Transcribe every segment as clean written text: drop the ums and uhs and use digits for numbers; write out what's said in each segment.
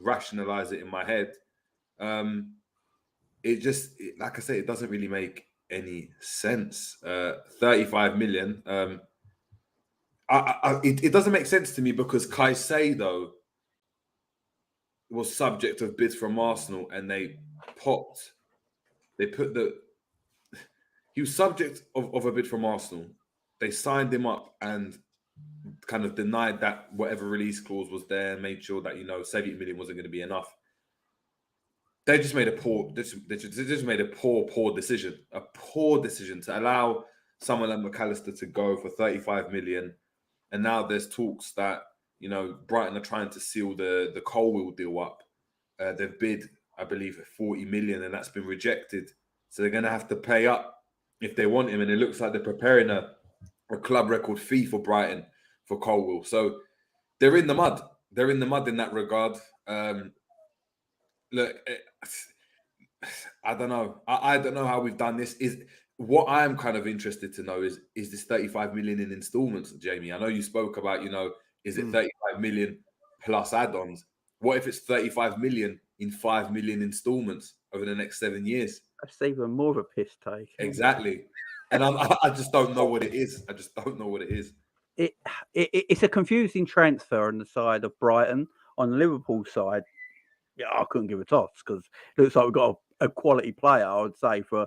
rationalize it in my head. Like I say, it doesn't really make any sense. 35 million. It doesn't make sense to me because Caicedo was subject of bids from Arsenal, and he was subject of a bid from Arsenal. They signed him up and kind of denied that whatever release clause was there, made sure that 70 million wasn't going to be enough. They just made a poor decision. A poor decision to allow someone like McAllister to go for 35 million. And now there's talks that, Brighton are trying to seal the Colwill deal up. They've bid, I believe, 40 million, and that's been rejected. So they're going to have to pay up if they want him. And it looks like they're preparing a club record fee for Brighton for Colwill. So they're in the mud. They're in the mud in that regard. Look, I don't know. I don't know how we've done this. What I'm kind of interested to know is this 35 million in installments, Jamie? I know you spoke about, is it 35 million plus add-ons? What if it's 35 million in 5 million installments over the next 7 years? That's even more of a piss take. Exactly. And I just don't know what it is. I just don't know what it is. It's a confusing transfer on the side of Brighton. On the Liverpool side, yeah, I couldn't give a toss because it looks like we've got a quality player, I would say, for,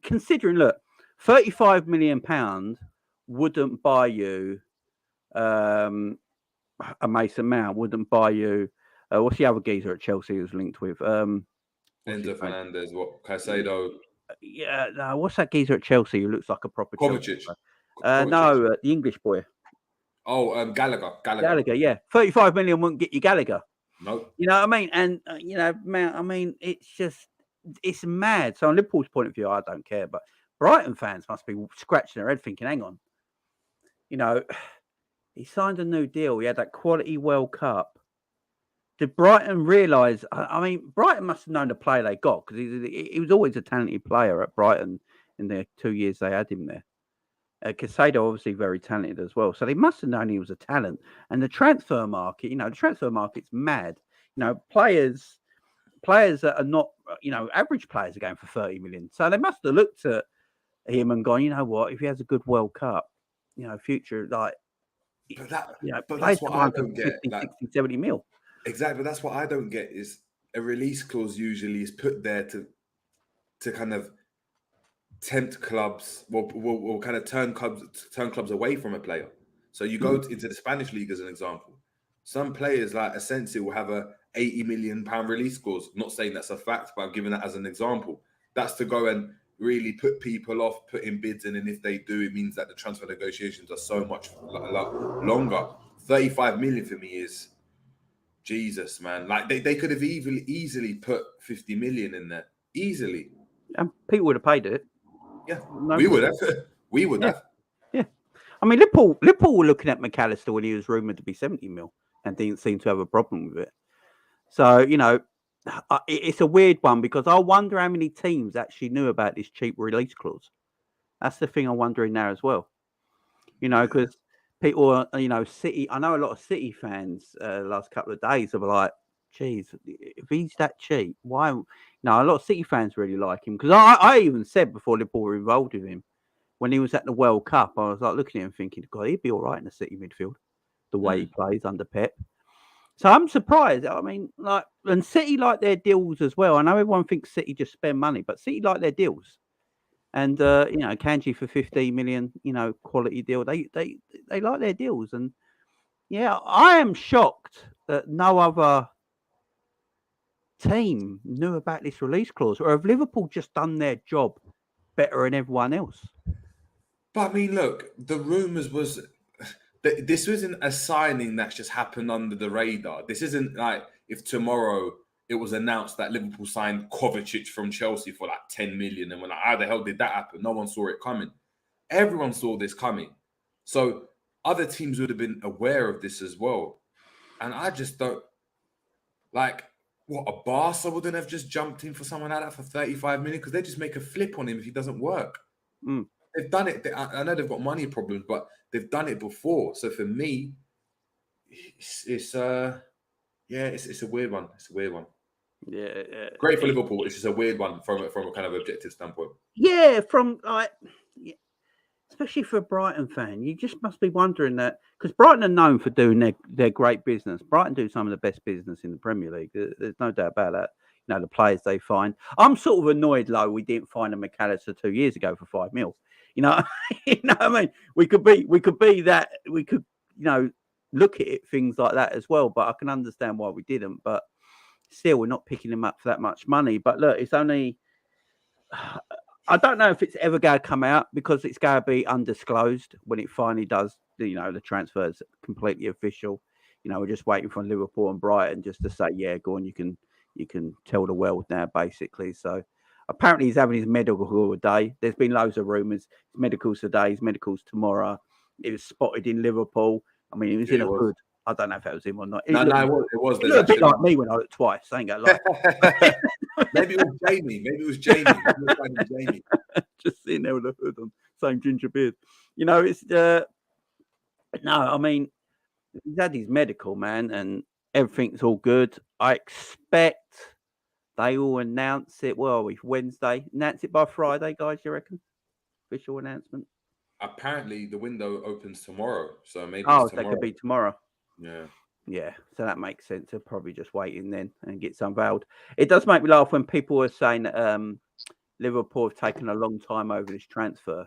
considering, look, £35 million wouldn't buy you a Mason Mount, wouldn't buy you, what's the other geezer at Chelsea who's linked with? Enzo Fernandez, Caicedo. Yeah, no, what's that geezer at Chelsea who looks like a proper Kovacic. No, the English boy. Oh, Gallagher, yeah. 35 million wouldn't get you Gallagher. No. You know what I mean? And, Mount, it's mad. So on Liverpool's point of view, I don't care. But Brighton fans must be scratching their head thinking, hang on. He signed a new deal. He had that quality World Cup. Did Brighton realise? Brighton must have known the player they got because he was always a talented player at Brighton in the 2 years they had him there. Caicedo obviously very talented as well. So they must have known he was a talent. And the transfer market, the transfer market's mad. Players that are not, average players are going for 30 million. So they must have looked at him and gone, you know what, if he has a good World Cup, future, like, but that's what I don't get. 50, 60, 70 mil. Exactly. That's what I don't get is a release clause usually is put there to kind of tempt clubs, will kind of turn clubs away from a player. So you go into the Spanish league as an example. Some players like Asensio will have a £80 million release clause. Not saying that's a fact, but I'm giving that as an example. That's to go and really put people off, put in bids, and then if they do, it means that the transfer negotiations are so much longer. 35 million for me is Jesus, man. Like they could have easily put 50 million in there. Easily. And people would have paid it. Yeah, we would have. We would have. Yeah. Liverpool were looking at McAllister when he was rumoured to be 70 mil and didn't seem to have a problem with it. So, it's a weird one because I wonder how many teams actually knew about this cheap release clause. That's the thing I'm wondering now as well. Because people, City, I know a lot of City fans the last couple of days are like, geez, if he's that cheap, why? No, a lot of City fans really like him because I even said before Liverpool were involved with him when he was at the World Cup, I was like looking at him thinking, God, he'd be all right in the City midfield, the way he plays under Pep. So I'm surprised. And City like their deals as well. I know everyone thinks City just spend money, but City like their deals. And Kanji for 15 million, quality deal. They like their deals, and yeah, I am shocked that no other team knew about this release clause, or have Liverpool just done their job better than everyone else? But look, the rumours was that this isn't a signing that's just happened under the radar. This isn't like if tomorrow it was announced that Liverpool signed Kovacic from Chelsea for like 10 million and we're like, how the hell did that happen? No one saw it coming. Everyone saw this coming. So other teams would have been aware of this as well. And I just don't a Barca wouldn't have just jumped in for someone like that for 35 million because they just make a flip on him if he doesn't work. They've done it. I know they've got money problems, but they've done it before. So for me, it's Yeah, it's a weird one. It's a weird one. Yeah, Great for Liverpool. It's just a weird one from a kind of objective standpoint. yeah, from like, especially for a Brighton fan, you just must be wondering that because Brighton are known for doing their great business. Brighton do some of the best business in the Premier League. There's no doubt about that. You know, the players they find. I'm sort of annoyed, though, we didn't find a McAllister 2 years ago for $5 million. You know, you know what I mean? We could be that. We could, you know, look at it, things like that as well. But I can understand why we didn't. But still, we're not picking him up for that much money. But look, it's only. I don't know if it's ever going to come out because it's going to be undisclosed when it finally does. You know, the transfer is completely official. You know, we're just waiting for Liverpool and Brighton just to say, yeah, go on, you can tell the world now, basically. So apparently he's having his medical today. There's been loads of rumours. His medicals today, his medicals tomorrow. It was spotted in Liverpool. I mean, he was in a hood. I don't know if that was him or not. No, it was. He looked a bit like me when I looked twice. I ain't gonna lie. Maybe it was Jamie. Maybe it was Jamie. Just sitting there with a hood on, same ginger beard. You know, it's no. I mean, he's had his medical, man, and everything's all good. I expect they will announce it. Well, we Wednesday. Announce it by Friday, guys. You reckon? Official announcement. Apparently, the window opens tomorrow, so maybe. Oh, that could be tomorrow. Yeah, so that makes sense. They'll probably just wait in then and get unveiled. It does make me laugh when people are saying that Liverpool have taken a long time over this transfer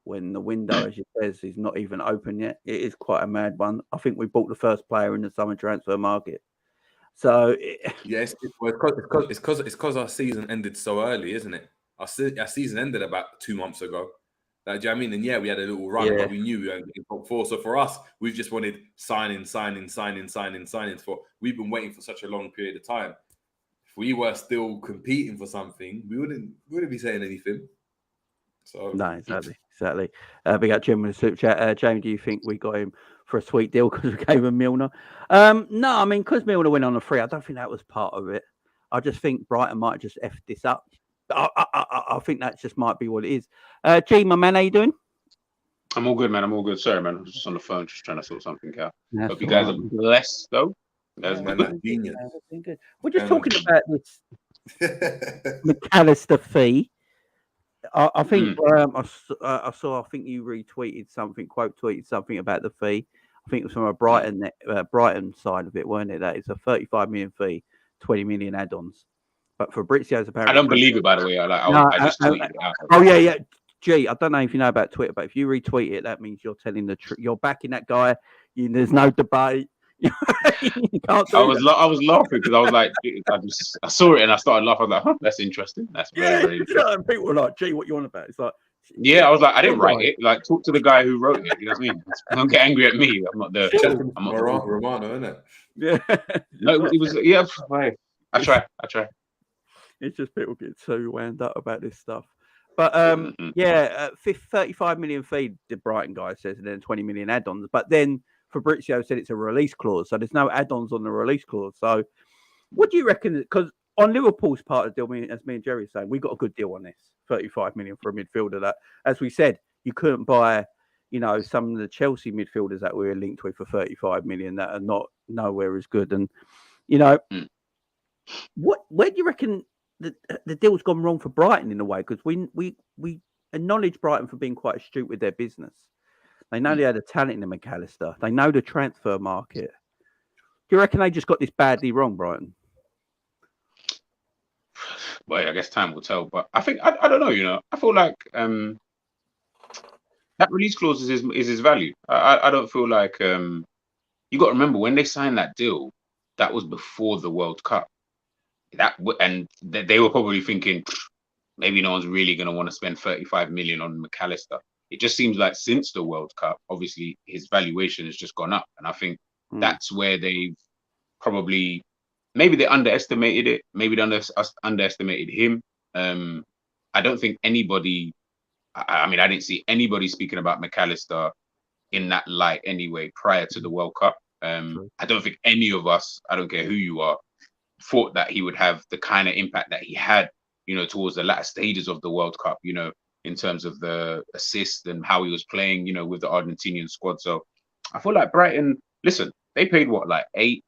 when the window, as you says, is not even open yet. It is quite a mad one. I think we bought the first player in the summer transfer market. So yes, it's because our season ended so early, isn't it? Our season ended about 2 months ago. Like, do you know what I mean? And yeah, we had a little run, but we knew we were in top 4. So for us, we've just wanted signings for. We've been waiting for such a long period of time. If we were still competing for something, we wouldn't be saying anything. So no, exactly. We got Jim with the super chat. Jamie, do you think we got him for a sweet deal because we gave him Milner? No, I mean, because Milner went on a free, I don't think that was part of it. I just think Brighton might just F this up. I think that just might be what it is. G, my man, how you doing? I'm all good, man. I'm all good. Sorry, man. I was just on the phone, just trying to sort something out. Hope you guys are blessed, though. That's genius. Good. We're just talking about this McAllister fee. I think I saw. I think you retweeted something, quote tweeted something about the fee. I think it was from a Brighton side of it, weren't it? That it's a 35 million fee, 20 million add-ons. But Fabrizio's apparently. I don't believe it, by the way. I just tweeted it out. Oh yeah. Gee, I don't know if you know about Twitter, but if you retweet it, that means you're telling the truth. You're backing that guy. There's no debate. You can't do I was laughing because I was like, I saw it and I started laughing. I was like, that's interesting. That's very interesting. And people were like, "Gee, what you on about?" It's like, yeah, I was like, I didn't write it. Like, talk to the guy who wrote it. You know what I mean? Don't get angry at me. I'm not the. Romano, isn't it? Yeah. No, it was. Yeah, I try. It's just people get so wound up about this stuff. But 35 million fee, the Brighton guy says, and then 20 million add-ons. But then Fabrizio said it's a release clause, so there's no add-ons on the release clause. So, what do you reckon? Because on Liverpool's part of the deal, as me and Jerry are saying, we got a good deal on this, 35 million for a midfielder. That, as we said, you couldn't buy, some of the Chelsea midfielders that we were linked with for 35 million that are not nowhere as good. And where do you reckon the deal's gone wrong for Brighton in a way? Because we acknowledge Brighton for being quite astute with their business. They know they had a talent in the McAllister. They know the transfer market. Do you reckon they just got this badly wrong, Brighton? Well, I guess time will tell. But I think I don't know. I feel like that release clause is his value. I don't feel like you got to remember when they signed that deal, that was before the World Cup. They were probably thinking maybe no one's really going to want to spend 35 million on McAllister. It just seems like since the World Cup, obviously his valuation has just gone up, and I think that's where they've probably maybe they underestimated it. Maybe they underestimated him. I don't think anybody. I mean, I didn't see anybody speaking about McAllister in that light anyway prior to the World Cup. I don't think any of us, I don't care who you are, thought that he would have the kind of impact that he had, towards the latter stages of the World Cup, in terms of the assist and how he was playing, with the Argentinian squad. So I feel like Brighton, listen, they paid what, like 8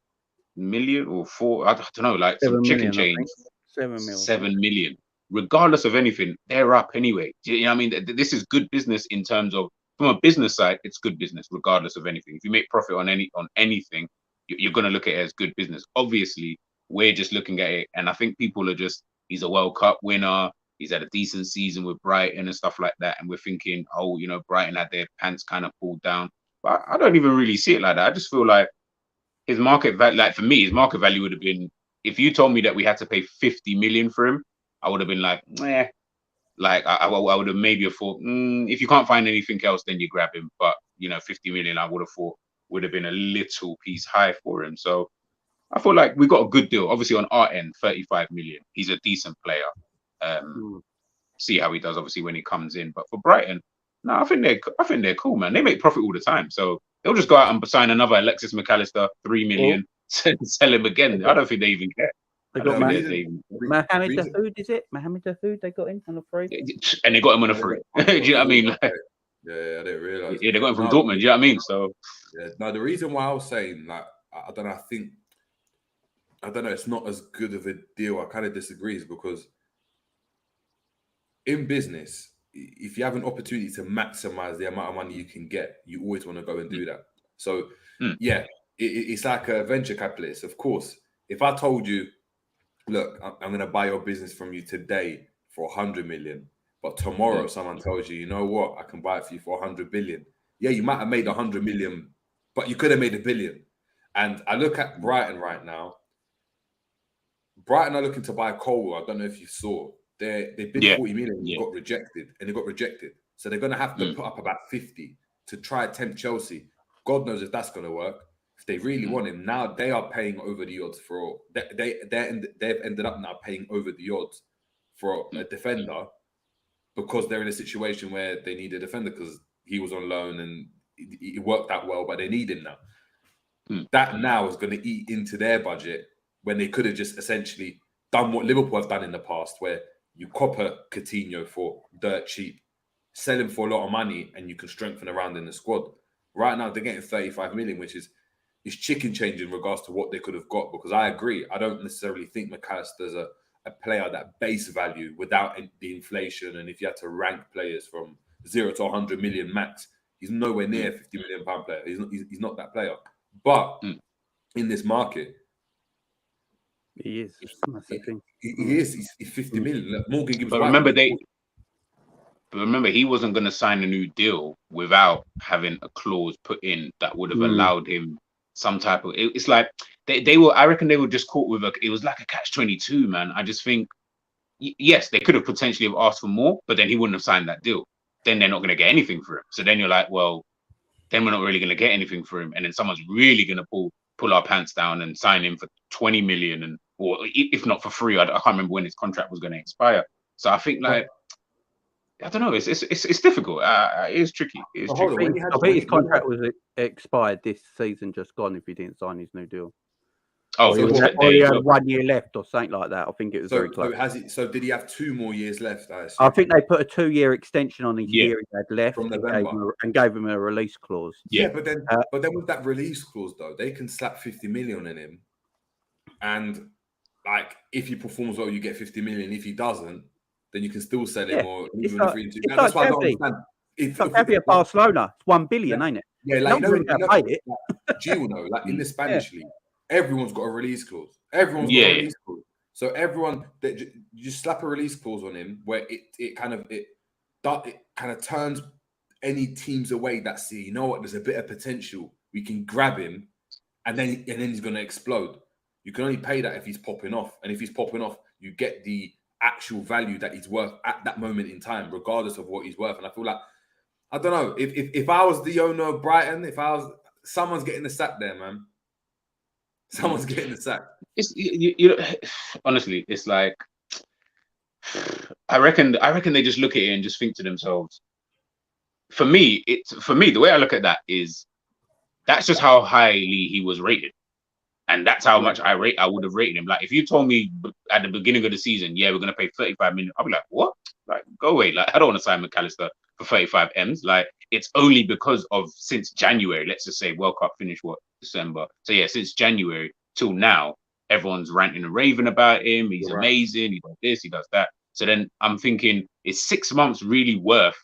million or 4, I don't know, like 7 some chicken million, I change, think. 7 mil. 7 million. Regardless of anything, they're up anyway. Do you know what I mean? This is good business in terms of, from a business side, it's good business regardless of anything. If you make profit on anything, you're going to look at it as good business. Obviously, we're just looking at it, and I think people are just, he's a World Cup winner, he's had a decent season with Brighton and stuff like that, and we're thinking, oh, you know, Brighton had their pants kind of pulled down. But I don't even really see it like that. I just feel like his market value, like for me, his market value would have been, if you told me that we had to pay 50 million for him, I would have been like, eh. Like I would have maybe thought, if you can't find anything else, then you grab him. But you know, 50 million, I would have thought would have been a little piece high for him. So I feel like we got a good deal. Obviously, on our end, 35 million. He's a decent player. See how he does. Obviously, when he comes in. But for Brighton, no, I think they're cool, man. They make profit all the time, so they'll just go out and sign another Alexis Mac Allister, 3 million, sell him again. I don't think they even care. They got Mohamed Dahoud, is it? Mohamed Dahoud, they got him on a free. And they got him on a free. Do you know what I mean? Yeah, I didn't realise. Yeah, they got him from Dortmund. Do you know what I mean? So yeah, no, the reason why I was saying, like, I don't know, it's not as good of a deal. I kind of disagree, is because in business, if you have an opportunity to maximize the amount of money you can get, you always want to go and do that. So yeah, it's like a venture capitalist. Of course, if I told you, look, I'm going to buy your business from you today for 100 million, but tomorrow someone tells you, you know what, I can buy it for you for 100 billion. Yeah, you might have made 100 million, but you could have made $1 billion. And I look at Brighton right now. Brighton are looking to buy Colwell. I don't know if you saw. They bid 40 million and got rejected. So they're going to have to put up about 50 to try tempt Chelsea. God knows if that's going to work. If they really want him, now they are paying over the odds for. They've ended up now paying over the odds for a defender, because they're in a situation where they need a defender because he was on loan and it worked out well, but they need him now. That now is going to eat into their budget when they could have just essentially done what Liverpool have done in the past, where you copper Coutinho for dirt cheap, sell him for a lot of money, and you can strengthen around in the squad. Right now, they're getting 35 million, which is chicken change in regards to what they could have got. Because I agree, I don't necessarily think McAllister's a player that base value without the inflation. And if you had to rank players from 0 to 100 million max, he's nowhere near a 50 million pound player. He's not that player. But in this market, he is. He is. He's 50 million. Look, Morgan Gibbs. But remember, he wasn't going to sign a new deal without having a clause put in that would have allowed him some type of. It's like they were. I reckon they were just caught with it was like a catch-22, man. I just think, yes, they could have potentially have asked for more, but then he wouldn't have signed that deal. Then they're not going to get anything for him. So then you're like, well, then we're not really going to get anything for him, and then someone's really going to pull our pants down and sign him for 20 million, or if not for free. I can't remember when his contract was going to expire. So I think, like, I don't know. It's difficult. It is tricky. It is tricky. I think his contract was expired this season, just gone, if he didn't sign his new deal. Oh, or he had 1 year left or something like that. I think it was very close. So did he have 2 more years left? I think they put a 2-year extension on his year he had left from and gave him a release clause. Yeah, but then with that release clause, though, they can slap 50 million in him, and like if he performs well, you get 50 million. If he doesn't, then you can still sell him or leave him free. That's why I don't understand. It's like Xavi at Barcelona. It's 1 billion, ain't it? Yeah, like Gio, know, like in the Spanish league, everyone's got a release clause. Everyone's got a release clause. So everyone that you just slap a release clause on him, where it kind of turns any teams away that see, you know what, there's a bit of potential. We can grab him, and then he's going to explode. You can only pay that if he's popping off, and if he's popping off, you get the actual value that he's worth at that moment in time, regardless of what he's worth. And I feel like, I don't know, if I was the owner of Brighton, someone's getting the sack there, man. Someone's getting the sack. It's honestly, it's like I reckon they just look at it and just think to themselves. For me, the way I look at that is that's just how highly he was rated. And that's how much I would have rated him. Like, if you told me at the beginning of the season, we're going to pay 35 million, I'll be like, what? Like, go away. Like, I don't want to sign McAllister for 35 M's. Like, it's only because of since January, let's just say World Cup finished, December. So, yeah, since January, till now, everyone's ranting and raving about him. He's You're right. amazing. He does this, he does that. So then I'm thinking, is 6 months really worth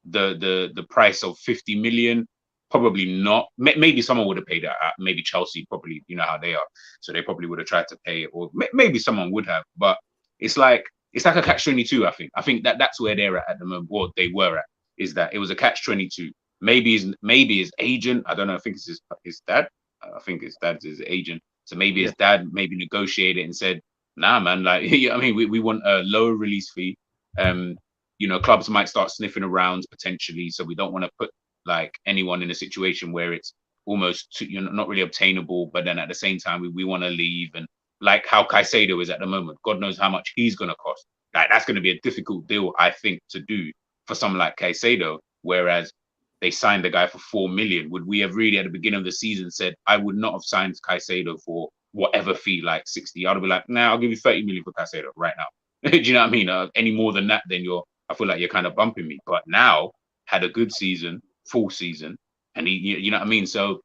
the price of 50 million? Probably not. Maybe someone would have paid that. Maybe Chelsea, probably, you know how they are, so they probably would have tried to pay it, or maybe someone would have. But it's like a catch-22. I think that's where they're at the moment. What they were at is that it was a catch-22. Maybe his agent. I don't know. I think it's his dad. I think his dad's his agent. So maybe his dad maybe negotiated and said, "Nah, man. Like, I mean, we want a lower release fee. You know, clubs might start sniffing around potentially, so we don't want to put like anyone in a situation where it's almost not really obtainable, but then at the same time we want to leave, and like how Caicedo is at the moment, God knows how much he's going to cost. Like, that's going to be a difficult deal, I think, to do for someone like Caicedo, whereas they signed the guy for 4 million. Would we have really at the beginning of the season said, I would not have signed Caicedo for whatever fee, like 60? I'd be like, nah, I'll give you 30 million for Caicedo right now. Do you know what I mean? Any more than that, then I feel like you're kind of bumping me. But now, had a good season, full season, and you know what I mean? So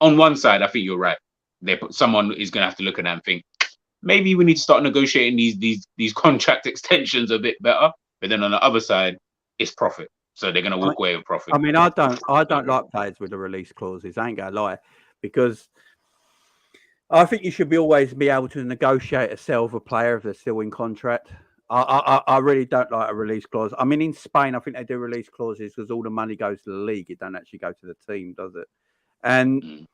on one side, I think you're right. Someone is going to have to look at that and think, maybe we need to start negotiating these contract extensions a bit better. But then on the other side, it's profit. So they're going to walk away with profit. I mean, I don't like players with the release clauses. I ain't going to lie, because I think you should always be able to negotiate a sell of a player if they're still in contract. I really don't like a release clause. I mean, in Spain, I think they do release clauses because all the money goes to the league. It don't actually go to the team, does it? And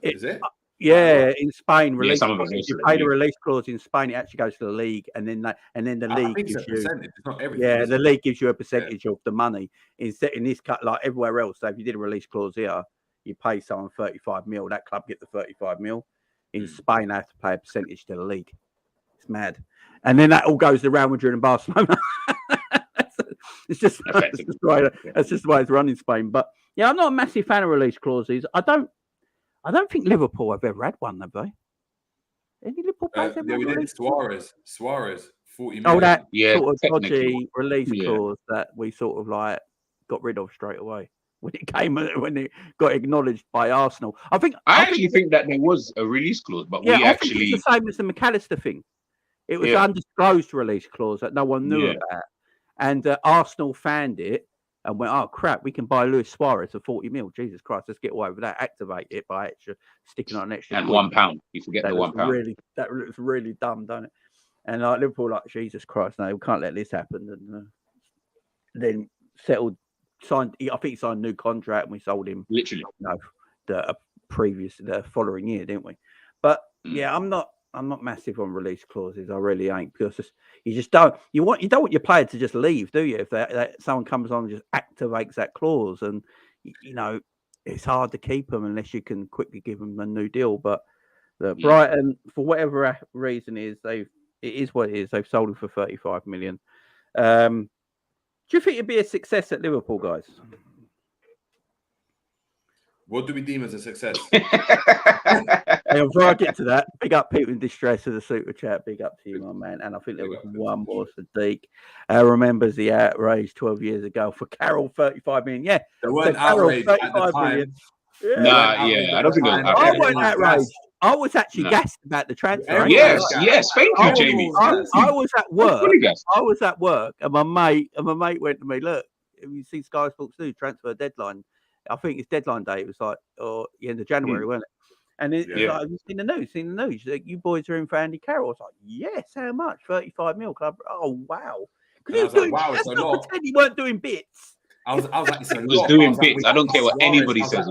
is it? Yeah, in Spain, Yeah, some of if it you pay the release clause in Spain, it actually goes to the league, and then the league gives you percentage. It's not everything. Yeah, the league gives you a percentage of the money. Instead, in this cut, like everywhere else, so if you did a release clause here, you pay someone 35 mil. That club get the 35 mil. In Spain, they have to pay a percentage to the league. It's mad, and then that all goes to Real Madrid and Barcelona. It's just the way it's run in Spain. But yeah, I'm not a massive fan of release clauses. I don't think Liverpool have ever had one, have they? Any Liverpool players ever we had did Suarez, 40 million. Oh, that Yeah, sort of dodgy technically. release clause that we sort of like got rid of straight away when it got acknowledged by Arsenal. I actually think that there was a release clause, but I actually think it's the same as the McAllister thing. It was an undisclosed release clause that no one knew about, and Arsenal fanned it and went, "Oh crap, we can buy Luis Suarez for 40 mil. Jesus Christ, let's get all over that. Activate it by sticking on an extra and quid." £1. You forget the £1. That looks really dumb, don't it? And like Liverpool, like, Jesus Christ, no, we can't let this happen. And then signed. I think he signed a new contract, and we sold him literally, the following year, didn't we? But yeah, I'm not massive on release clauses. I really ain't, because you don't want your player to just leave, do you? If someone comes on and just activates that clause, and it's hard to keep them unless you can quickly give them a new deal. But Brighton, for whatever reason it is what it is. They've sold him for 35 million. Do you think it'd be a success at Liverpool, guys? What do we deem as a success? Before I get to that, big up people in distress of the super chat. Big up to you, my man. And I think there was one more Sadiq remembers the outrage 12 years ago for Carroll, 35 million. Yeah, there weren't outraged at the time. I don't think I wasn't outraged. I was actually gassed about the transfer. Yes, thank you, Jamie. I was at work. And my mate went to me, "Look, have you seen Sky Sports do transfer deadline? I think it's deadline day. It was like the end of January, wasn't it?" And it's like, "Have you seen the news? Like, you boys are in for Andy Carroll." I was like, "Yes, how much? 35 mil club." Oh wow! Because he weren't doing bits. I was like, it's a lot. Was doing bits. I don't care what anybody says.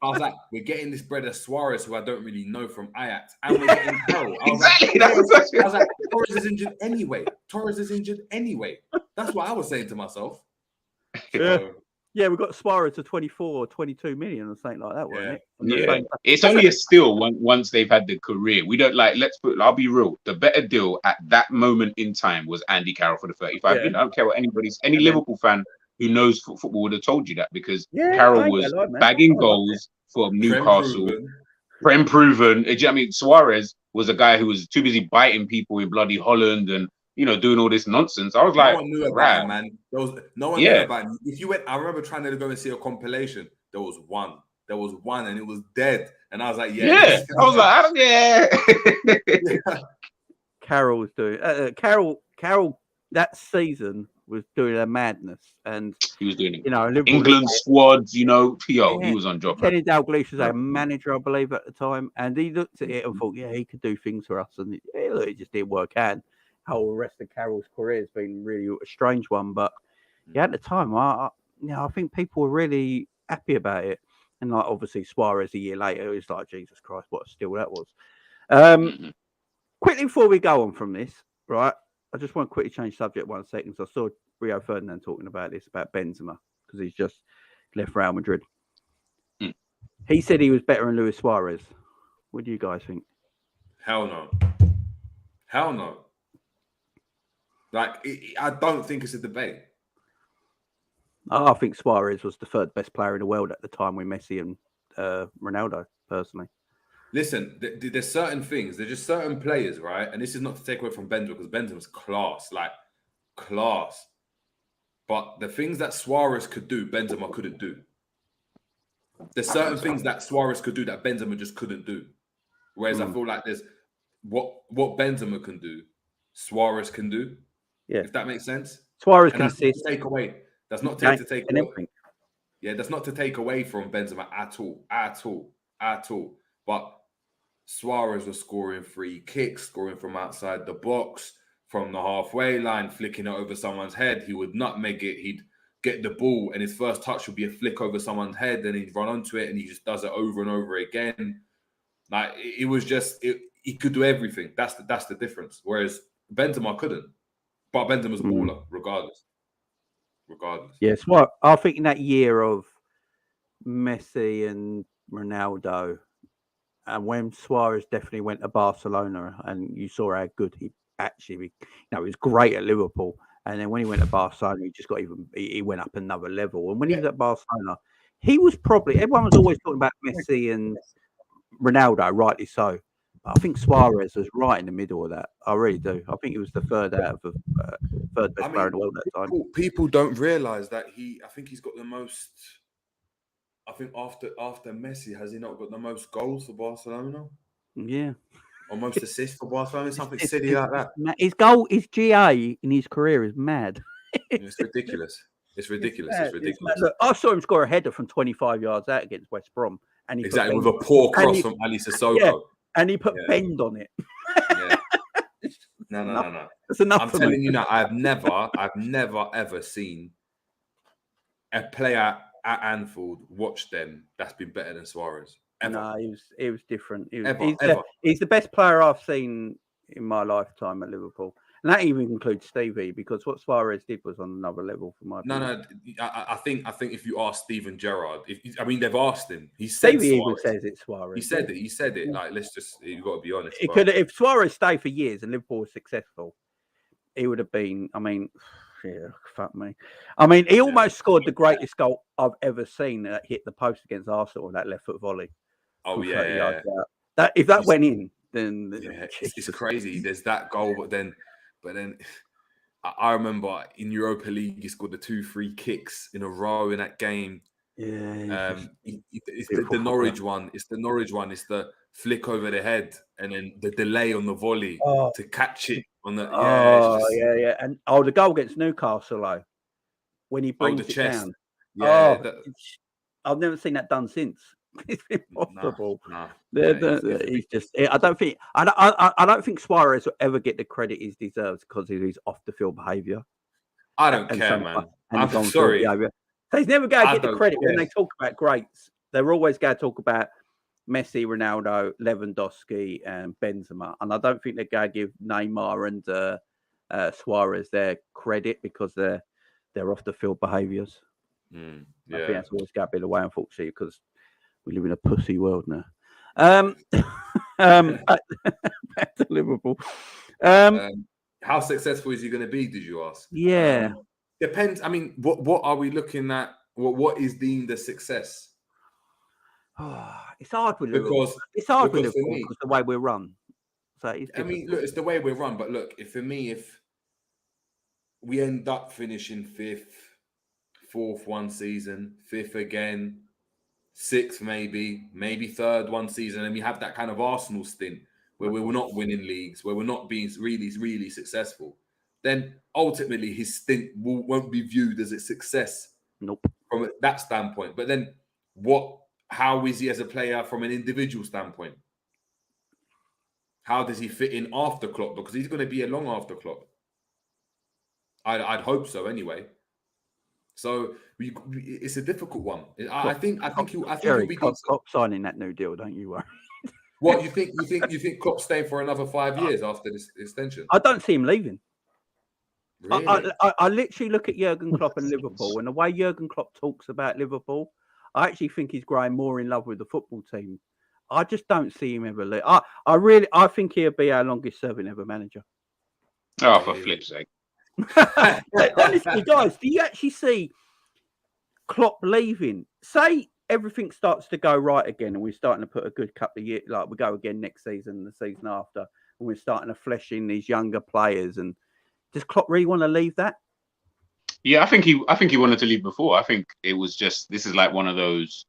I was like, we're getting this brother Suarez, who I don't really know, from Ajax, and we're getting Carroll. Exactly. I was like, Torres is injured anyway. That's what I was saying to myself. Yeah, we got Suarez to 24 or 22 million or something like that, wasn't it? Yeah, it's only a steal once they've had the career. We don't I'll be real. The better deal at that moment in time was Andy Carroll for the 35 million. I don't care what any Liverpool fan who knows football would have told you that, because Carroll was bagging goals for Newcastle, Prem proven. Do you know what I mean? Suarez was a guy who was too busy biting people in bloody Holland and doing all this nonsense. I was like, no one knew about him, man. No one knew about him. If you went, I remember trying to go and see a compilation. There was one. there was one and it was dead. And I was like, Yeah. I was like, yeah. Carroll was doing Carroll that season was doing a madness, and He was doing it. you know, Liverpool England squads, he was on job. Kenny Dalglish was our manager, I believe, at the time, and he looked at it and thought, yeah, he could do things for us, and it just didn't work out. How the rest of Carroll's career has been really a strange one, but at the time, I think people were really happy about it, and like obviously Suarez a year later, it was like, Jesus Christ, what a steal that was. Quickly before we go on from this, right? I just want to quickly change subject 1 second. I saw Rio Ferdinand talking about this, about Benzema, because he's just left Real Madrid. He said he was better than Luis Suarez. What do you guys think? Hell no. Hell no. Like, I don't think it's a debate. I think Suarez was the third best player in the world at the time with Messi and Ronaldo, personally. Listen, there's certain things. There's just certain players, right? And this is not to take away from Benzema, because Benzema's class. But the things that Suarez could do, Benzema couldn't do. There's certain things that Suarez could do that Benzema just couldn't do. Whereas I feel like there's what Benzema can do, Suarez can do. Yeah. If that makes sense. Suarez and can that's not to take away. That's not to take away. Yeah, that's not to take away from Benzema at all. But Suarez was scoring free kicks, scoring from outside the box, from the halfway line, flicking it over someone's head. He would nutmeg it. He'd get the ball, and his first touch would be a flick over someone's head. Then he'd run onto it, and he just does it over and over again. Like, it was just, he could do everything. That's the difference. Whereas Benzema couldn't. But Benzema's a baller, regardless. Yes, well, I think in that year of Messi and Ronaldo, and when Suarez definitely went to Barcelona, and you saw how good he actually, he was great at Liverpool, and then when he went to Barcelona, he just got he went up another level. And when he was at Barcelona, he was probably, everyone was always talking about Messi and Ronaldo, rightly so. But I think Suarez was right in the middle of that. I really do. I think he was the third out of the third best player in the world at that time. People don't realise that I think he's got the most. I think after Messi, has he not got the most goals for Barcelona? Yeah. Or most assists for Barcelona? Something silly like that. His GA in his career is mad. It's ridiculous. It's ridiculous. Look, I saw him score a header from 25 yards out against West Brom. And he exactly, with a poor cross from Ali Sissoko. Yeah, and he put Bend on it. Yeah. No. That's enough. I'm telling you now, I've never ever seen a player at Anfield watch them that's been better than Suarez. Ever. No, he was different. Ever. He's the best player I've seen in my lifetime at Liverpool. And that even includes Stevie, because what Suarez did was on another level for my opinion. No. I think if you ask Steven Gerrard, they've asked him. He said Stevie Suarez. even says it's Suarez. He said it. Like, you've got to be honest. If Suarez stayed for years and Liverpool was successful, he would have been. I mean, yeah, fuck me. I mean, he almost scored the greatest goal I've ever seen that hit the post against Arsenal with that left foot volley. Oh yeah. If that went in, then it's crazy. There's that goal, but then I remember in Europa League he scored the 2 free kicks in a row in that game. Yeah. It's the Norwich one. It's the Norwich one. It's the flick over the head and then the delay on the volley to catch it on the. Yeah. And the goal against Newcastle though, when he brings the it chest. down. Yeah, I've never seen that done since. It's impossible. No. He's just. I don't think Suarez will ever get the credit he deserves because of his off the field behaviour. I don't care, man. I'm sorry. So he's never going to get the credit when they talk about greats. They're always going to talk about Messi, Ronaldo, Lewandowski, and Benzema, and I don't think they're going to give Neymar and Suarez their credit because they're off the field behaviours. I think that's always going to be the way, unfortunately, because we live in a pussy world now. Back to Liverpool. How successful is he going to be? Did you ask? Yeah, depends. I mean, what are we looking at? What is deemed a success? It's hard with Liverpool. It's hard with Liverpool because the way we're run. So I mean, look, it's the way we're run. But look, if we end up finishing 5th, 4th one season, 5th again, sixth, maybe third one season, and we have that kind of Arsenal stint where we're not winning leagues, where we're not being really successful, then ultimately his stint won't be viewed as a success. Nope. From that standpoint. But then how is he as a player from an individual standpoint? How does he fit in after Klopp? Because he's going to be along after Klopp. I'd hope so anyway. So it's a difficult one. I think he'll be Klopp signing that new deal. Don't you worry. What you think? You think Klopp's staying for another 5 years after this extension? I don't see him leaving. Really? I literally look at Jurgen Klopp and Liverpool, and the way Jurgen Klopp talks about Liverpool, I actually think he's growing more in love with the football team. I just don't see him ever leave. I think he'll be our longest serving ever manager. Oh, for flip's sake. Honestly, guys, do you actually see Klopp leaving? Say everything starts to go right again, and we're starting to put a good couple of years, like we go again next season and the season after, and we're starting to flesh in these younger players. And does Klopp really want to leave that? Yeah, I think he wanted to leave before. I think it was just, this is like one of those.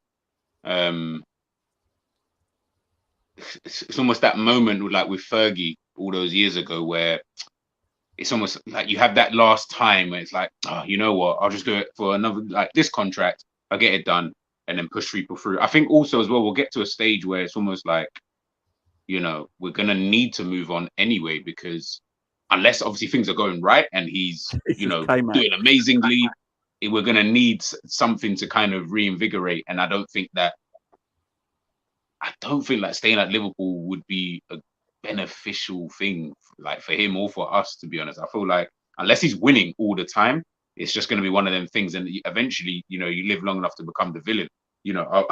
It's almost that moment with Fergie all those years ago, where it's almost like you have that last time where it's like, oh, you know what? I'll just do it for another, like this contract. I'll get it done and then push people through. I think also as well, we'll get to a stage where it's almost like, you know, we're going to need to move on anyway, because unless obviously things are going right and he's, you know, doing amazingly, we're going to need something to kind of reinvigorate. And I don't think that staying at Liverpool would be a beneficial thing, like for him or for us, to be honest. I feel like unless he's winning all the time, it's just going to be one of them things. And eventually, you know, you live long enough to become the villain, you know,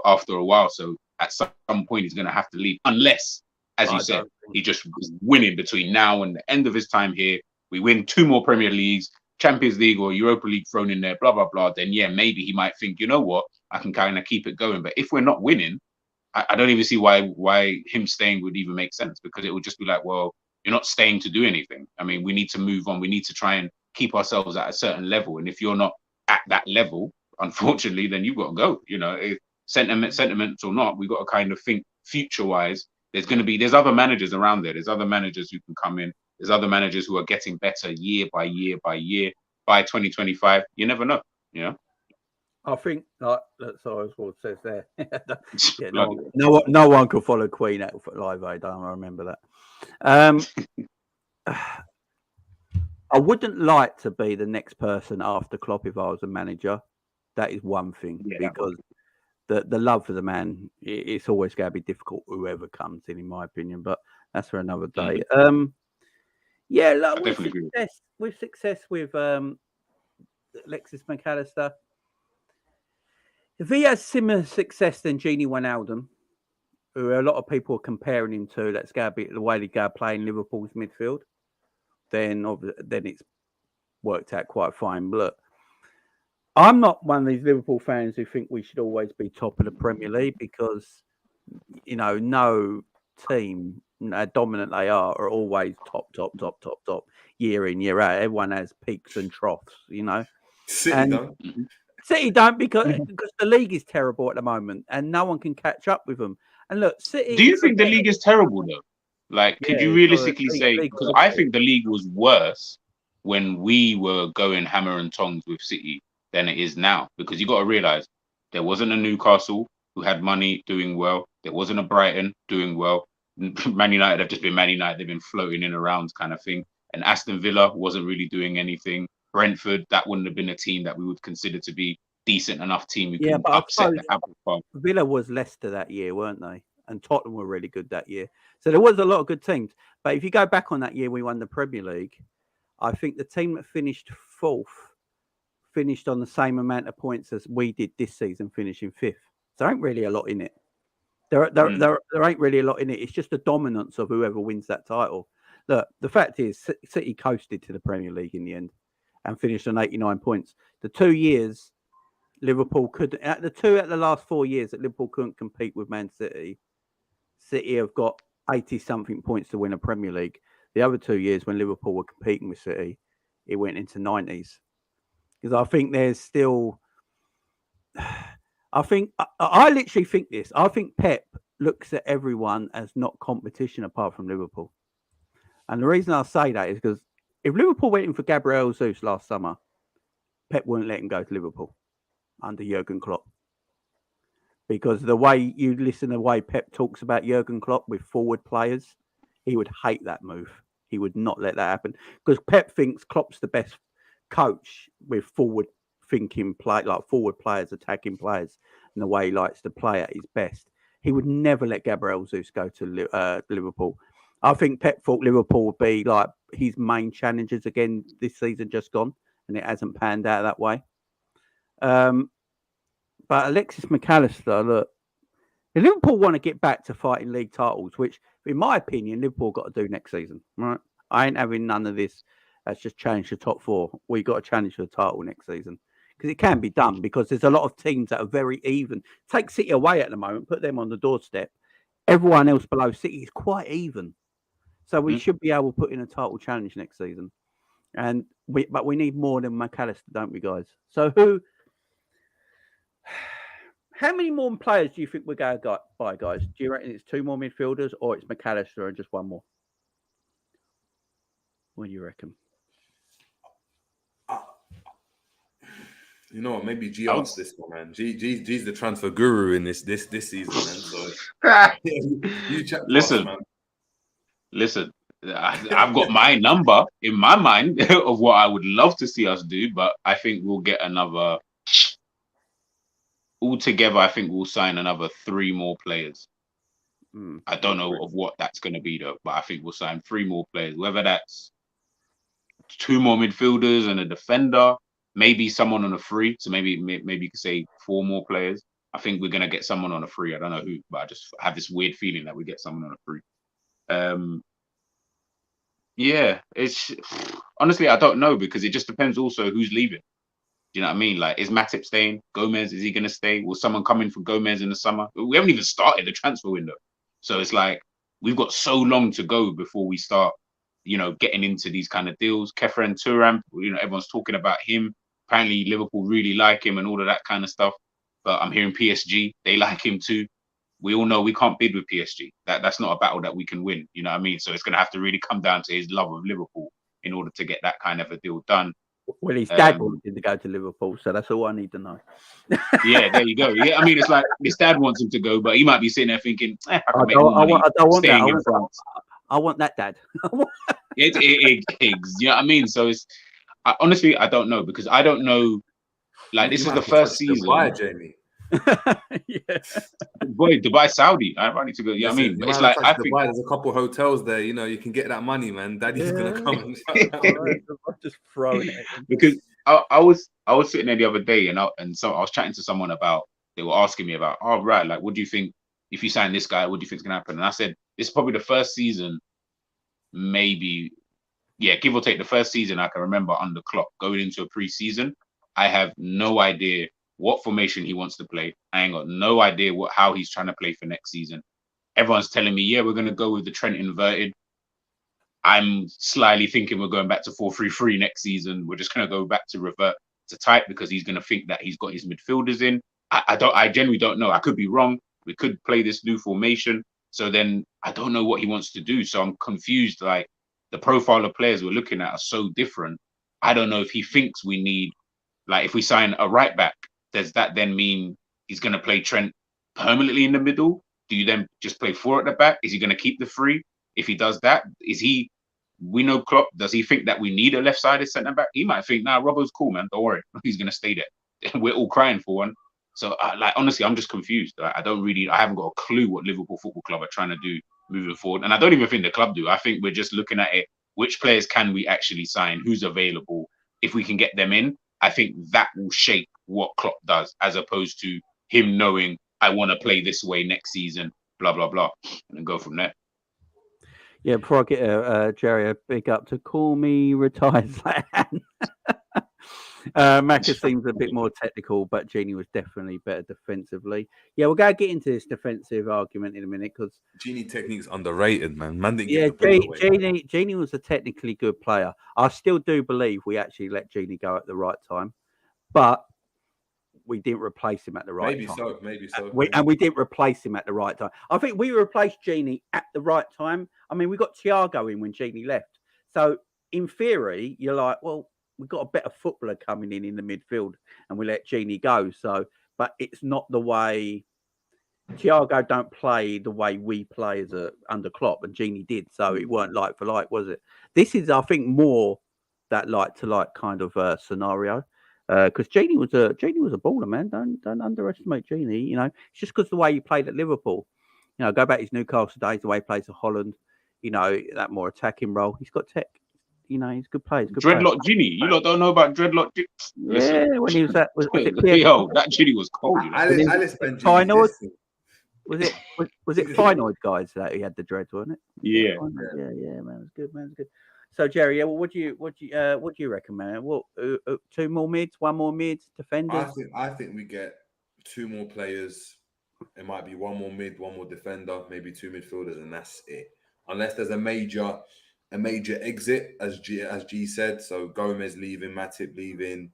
after a while. So at some point, he's going to have to leave, unless, as you said, he just was winning between now and the end of his time here. We win 2 more Premier Leagues, Champions League or Europa League thrown in there, blah, blah, blah. Then, yeah, maybe he might think, you know what, I can kind of keep it going. But if we're not winning, I don't even see why him staying would even make sense, because it would just be like, well, you're not staying to do anything. I mean, we need to move on. We need to try and keep ourselves at a certain level. And if you're not at that level, unfortunately, then you've got to go. You know, if sentiments or not, we've got to kind of think future-wise. There's other managers around there. There's other managers who can come in. There's other managers who are getting better year by year by year. By 2025, you never know, you know? I think, like Oswald says there, yeah, no one could follow Queen at Live Aid. I remember that. I wouldn't like to be the next person after Klopp if I was a manager. That is one thing, because the love for the man, it's always going to be difficult, whoever comes in my opinion. But that's for another day. With success with Alexis Mac Allister. If he has similar success than Gini Wijnaldum, who a lot of people are comparing him to, that's going to be the way they go playing Liverpool's midfield, then it's worked out quite fine. But look, I'm not one of these Liverpool fans who think we should always be top of the Premier League, because, you know, no team, how dominant they are always top, year in, year out. Everyone has peaks and troughs, you know. City don't because the league is terrible at the moment and no one can catch up with them. And look, City. Do you think the league is terrible though? Like, could you realistically say? Because I think the league was worse when we were going hammer and tongs with City than it is now. Because you got to realise there wasn't a Newcastle who had money doing well. There wasn't a Brighton doing well. Man United have just been Man United. They've been floating in around kind of thing. And Aston Villa wasn't really doing anything. Brentford, that wouldn't have been a team that we would consider to be decent enough team who can upset the apple cart. Villa was Leicester that year, weren't they? And Tottenham were really good that year. So there was a lot of good teams. But if you go back on that year we won the Premier League, I think the team that finished 4th finished on the same amount of points as we did this season, finishing 5th. So there ain't really a lot in it. There ain't really a lot in it. It's just the dominance of whoever wins that title. Look, the fact is, City coasted to the Premier League in the end and finished on 89 points. The 2 years Liverpool could, at the last 4 years that Liverpool couldn't compete with Man City, City have got 80-something points to win a Premier League. The other 2 years when Liverpool were competing with City, it went into 90s. Because I think there's still... I literally think this. I think Pep looks at everyone as not competition apart from Liverpool. And the reason I say that is because if Liverpool went in for Gabriel Jesus last summer, Pep wouldn't let him go to Liverpool under Jurgen Klopp. Because the way you listen to the way Pep talks about Jurgen Klopp with forward players, he would hate that move. He would not let that happen. Because Pep thinks Klopp's the best coach with forward thinking play, like forward players, attacking players, and the way he likes to play at his best. He would never let Gabriel Jesus go to Liverpool. I think Pep thought Liverpool would be like his main challengers again this season just gone, and it hasn't panned out that way. But Alexis Mac Allister, look, if Liverpool want to get back to fighting league titles, which, in my opinion, Liverpool got to do next season, right? I ain't having none of this. Let's just change the top four. We got to challenge for the title next season because it can be done. Because there's a lot of teams that are very even. Take City away at the moment, put them on the doorstep. Everyone else below City is quite even, so we should be able to put in a title challenge next season. But we need more than Mac Allister, don't we, guys? So who? How many more players do you think we're going to buy, guys? Do you reckon it's 2 more midfielders or it's McAllister and just 1 more? What do you reckon? You know what? Maybe G asked this one, man. G's the transfer guru in this season, man. So listen. I've got my number in my mind of what I would love to see us do, but I think we'll get another. Altogether, I think we'll sign another 3 more players. I don't know of what that's going to be though, but I think we'll sign 3 more players. Whether that's 2 more midfielders and a defender, maybe someone on a free. So maybe you could say 4 more players. I think we're going to get someone on a free. I don't know who, but I just have this weird feeling that we get someone on a free. Yeah, it's honestly I don't know because it just depends also who's leaving. Do you know what I mean? Like, is Matip staying? Gomez, is he going to stay? Will someone come in for Gomez in the summer? We haven't even started the transfer window. So it's like, we've got so long to go before we start, getting into these kind of deals. Khephren, Thuram, everyone's talking about him. Apparently Liverpool really like him and all of that kind of stuff. But I'm hearing PSG, they like him too. We all know we can't bid with PSG. That's not a battle that we can win. You know what I mean? So it's going to have to really come down to his love of Liverpool in order to get that kind of a deal done. Well, his dad wanted to go to Liverpool, so that's all I need to know. Yeah, there you go. Yeah, I mean, it's like his dad wants him to go, but he might be sitting there thinking, I can make more money staying in France. I want that dad. You know what I mean? So honestly, I don't know because I don't know. Like, this is the first season. Dubai, Jamie. Yeah. Boy, Dubai, Saudi. I need to go. Yeah, I mean, but it's like I think there's a couple of hotels there. You can get that money, man. Daddy's gonna come. I'm just throwing it because I was sitting there the other day and so I was chatting to someone about. They were asking me about, oh right, like what do you think if you sign this guy? What do you think's gonna happen? And I said this is probably the first season, maybe, yeah, give or take the first season I can remember under Klopp going into a pre-season. I have no idea what formation he wants to play. I ain't got no idea how he's trying to play for next season. Everyone's telling me, yeah, we're going to go with the Trent inverted. I'm slyly thinking we're going back to 4-3-3 next season. We're just going to go back to revert to type because he's going to think that he's got his midfielders in. I genuinely don't know. I could be wrong. We could play this new formation. So then I don't know what he wants to do. So I'm confused. Like, the profile of players we're looking at are so different. I don't know if he thinks we need, like, if we sign a right back, does that then mean he's going to play Trent permanently in the middle? Do you then just play 4 at the back? Is he going to keep the 3? If he does that, we know Klopp, does he think that we need a left-sided centre-back? He might think, nah, Robbo's cool, man. Don't worry. He's going to stay there. We're all crying for one. So, honestly, I'm just confused. I haven't got a clue what Liverpool Football Club are trying to do moving forward. And I don't even think the club do. I think we're just looking at it. Which players can we actually sign? Who's available? If we can get them in, I think that will shape what Klopp does, as opposed to him knowing, I want to play this way next season, blah, blah, blah, and then go from there. Yeah, before I get Jerry a big up to call me retired Zlatan. Macca seems a bit more technical, but Genie was definitely better defensively. Yeah, we're going to get into this defensive argument in a minute because Genie technique's underrated, man. Genie was a technically good player. I still do believe we actually let Genie go at the right time, but we didn't replace him at the right time. Maybe so. We didn't replace him at the right time. I think we replaced Genie at the right time. I mean, we got Thiago in when Genie left. So in theory, you're like, well, we've got a better footballer coming in the midfield, and we let Genie go. So, but it's not the way. Thiago don't play the way we play under Klopp, and Genie did. So it weren't like for like, was it? This is, I think, more that like to like kind of scenario. Because Genie was a baller, man. Don't underestimate Genie. You know, it's just because the way he played at Liverpool. You know, go back to his Newcastle days, the way he plays at Holland. You know, that more attacking role. He's got tech. You know, he's a good player. Dreadlock Genie. You lot don't know about Dreadlock Genie. Yeah, when he was at was it yo, that Genie was cold. You know? Alice Finals. Was it Finoid guys that he had the dreads, wasn't it? Yeah, man, it was good, man, it was good. So Jerry, yeah, well, what do you reckon, man? What 2 more mids, 1 more mids, defenders? I think we get 2 more players. It might be 1 more mid, 1 more defender, maybe 2 midfielders, and that's it. Unless there's a major exit, as G said. So Gomez leaving, Matip leaving,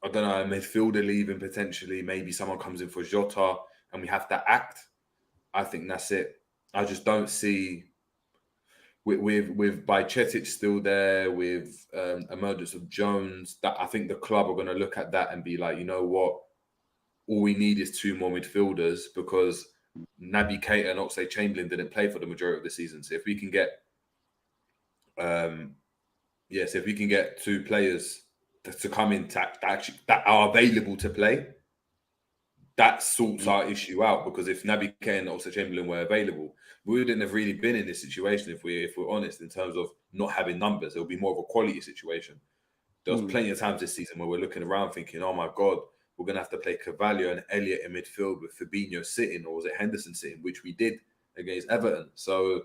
I don't know, a midfielder leaving potentially. Maybe someone comes in for Jota, and we have to act. I think that's it. I just don't see with Bajcetic still there, with emergence of Jones. That I think the club are going to look at that and be like, you know what, all we need is 2 more midfielders, because Naby Keita and Oxlade-Chamberlain didn't play for the majority of the season. So if we can get, if we can get 2 players to come in that are available to play, that sorts our issue out. Because if Naby Keita and Oxlade-Chamberlain were available, we wouldn't have really been in this situation if we're honest, in terms of not having numbers. It would be more of a quality situation. There was plenty of times this season where we're looking around thinking, oh my God, we're going to have to play Carvalho and Elliott in midfield with Fabinho sitting, or was it Henderson sitting, which we did against Everton. So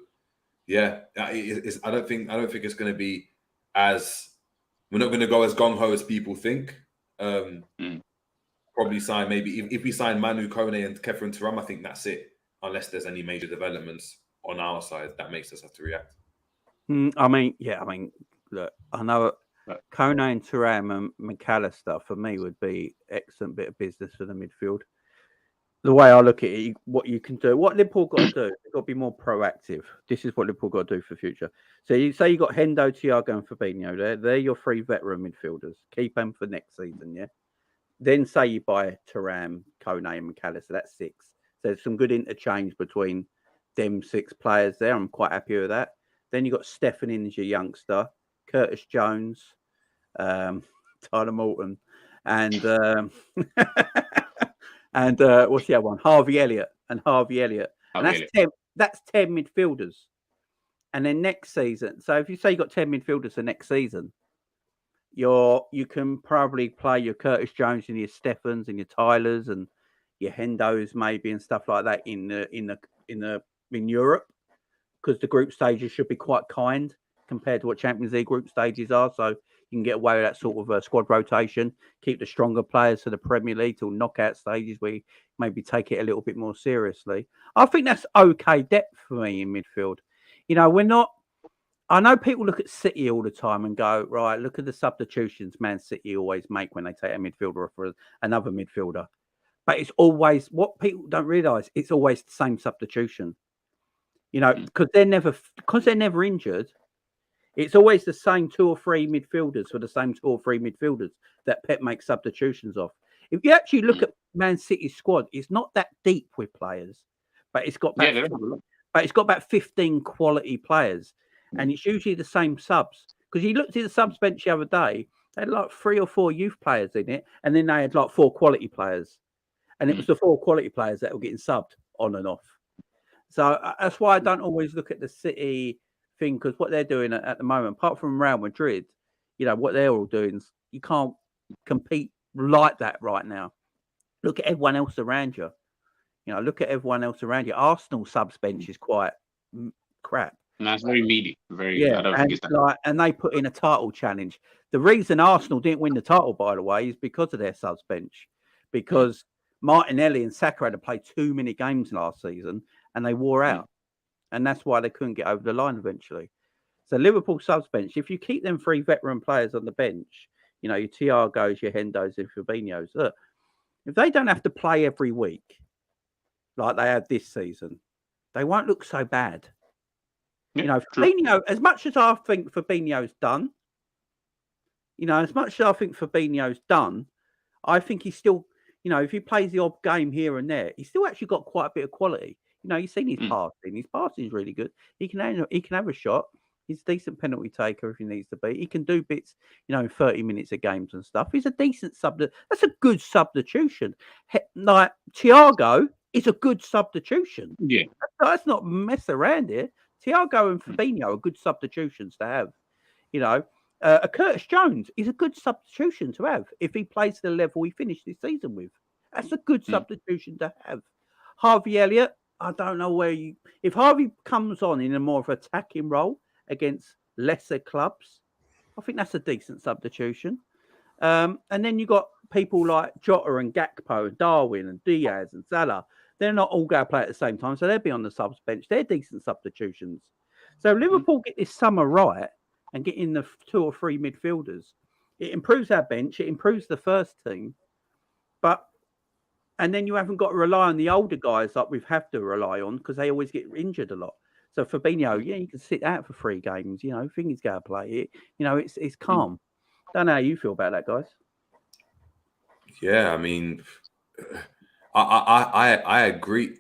yeah, I don't think it's going to be as, we're not going to go as gung-ho as people think. Probably sign, maybe if we sign Manu, Koné and Khephren, Thuram, I think that's it. Unless there's any major developments on our side that makes us have to react. I mean, look, I know Koné and Thuram and McAllister for me would be excellent bit of business for the midfield. The way I look at it, what you can do, what Liverpool got to do, they've got to be more proactive. This is what Liverpool got to do for future. So you say you got Hendo, Thiago, and Fabinho. They're your 3 veteran midfielders. Keep them for next season, yeah. Then say you buy Thuram, Koné, and McAllister. That's 6. So there's some good interchange between them 6 players there. I'm quite happy with that. Then you got Stephen as your youngster, Curtis Jones, Tyler Morton, and and what's the other one? Harvey Elliott. And that's 10 midfielders. And then next season, so if you say you got 10 midfielders for next season, you can probably play your Curtis Jones and your Stephens and your Tylers and your Hendos maybe and stuff like that in Europe, because the group stages should be quite kind compared to what Champions League group stages are. So you can get away with that sort of squad rotation, keep the stronger players to the Premier League till knockout stages where you maybe take it a little bit more seriously. I think that's okay depth for me in midfield. You know, we're not. I know people look at City all the time and go, right, look at the substitutions Man City always make when they take a midfielder for another midfielder. But it's always, what people don't realise, it's always the same substitution. You know, because they're never injured. It's always the same 2 or 3 midfielders for the same 2 or 3 midfielders that Pep makes substitutions of. If you actually look at Man City's squad, it's not that deep with players, but it's got about 15 quality players. And it's usually the same subs. Because you looked at the subs bench the other day, they had like 3 or 4 youth players in it, and then they had like 4 quality players. And it was the 4 quality players that were getting subbed on and off. So that's why I don't always look at the City thing, because what they're doing at the moment, apart from Real Madrid, you know, what they're all doing, you can't compete like that right now. Look at everyone else around you. You know, look at everyone else around you. Arsenal subs bench is quite crap. No, it's very meaty. I don't think it's that. And they put in a title challenge. The reason Arsenal didn't win the title, by the way, is because of their subs bench. Because Martinelli and Saka had to play too many games last season and they wore out. And that's why they couldn't get over the line eventually. So Liverpool subs bench, if you keep them 3 veteran players on the bench, You know, your Thiagos, your Hendos, and Fabinhos. Look, if they don't have to play every week like they have this season, they won't look so bad. Yeah, You know, true. Fabinho, as much as I think Fabinho's done, I think he's still, if he plays the odd game here and there, he's still actually got quite a bit of quality. You know, you've seen his passing. His passing is really good. He can have a shot. He's a decent penalty taker if he needs to be. He can do bits, in 30 minutes of games and stuff. He's a decent that's a good substitution. Like Thiago is a good substitution. Yeah. Let's not mess around here. Thiago and Fabinho are good substitutions to have. Curtis Jones is a good substitution to have if he plays the level he finished this season with. That's a good substitution to have. Harvey Elliott, I don't know if Harvey comes on in a more of attacking role against lesser clubs, I think that's a decent substitution. And then you've got people like Jota and Gakpo and Darwin and Diaz and Salah. They're not all going to play at the same time, so they'll be on the subs bench. They're decent substitutions. So Liverpool get this summer right and get in the 2 or 3 midfielders. It improves our bench. It improves the first team. And then you haven't got to rely on the older guys like we have to rely on because they always get injured a lot. So Fabinho, you can sit out for 3 games. Think he's going to play it. It's calm. Don't know how you feel about that, guys. Yeah, I mean, I agree.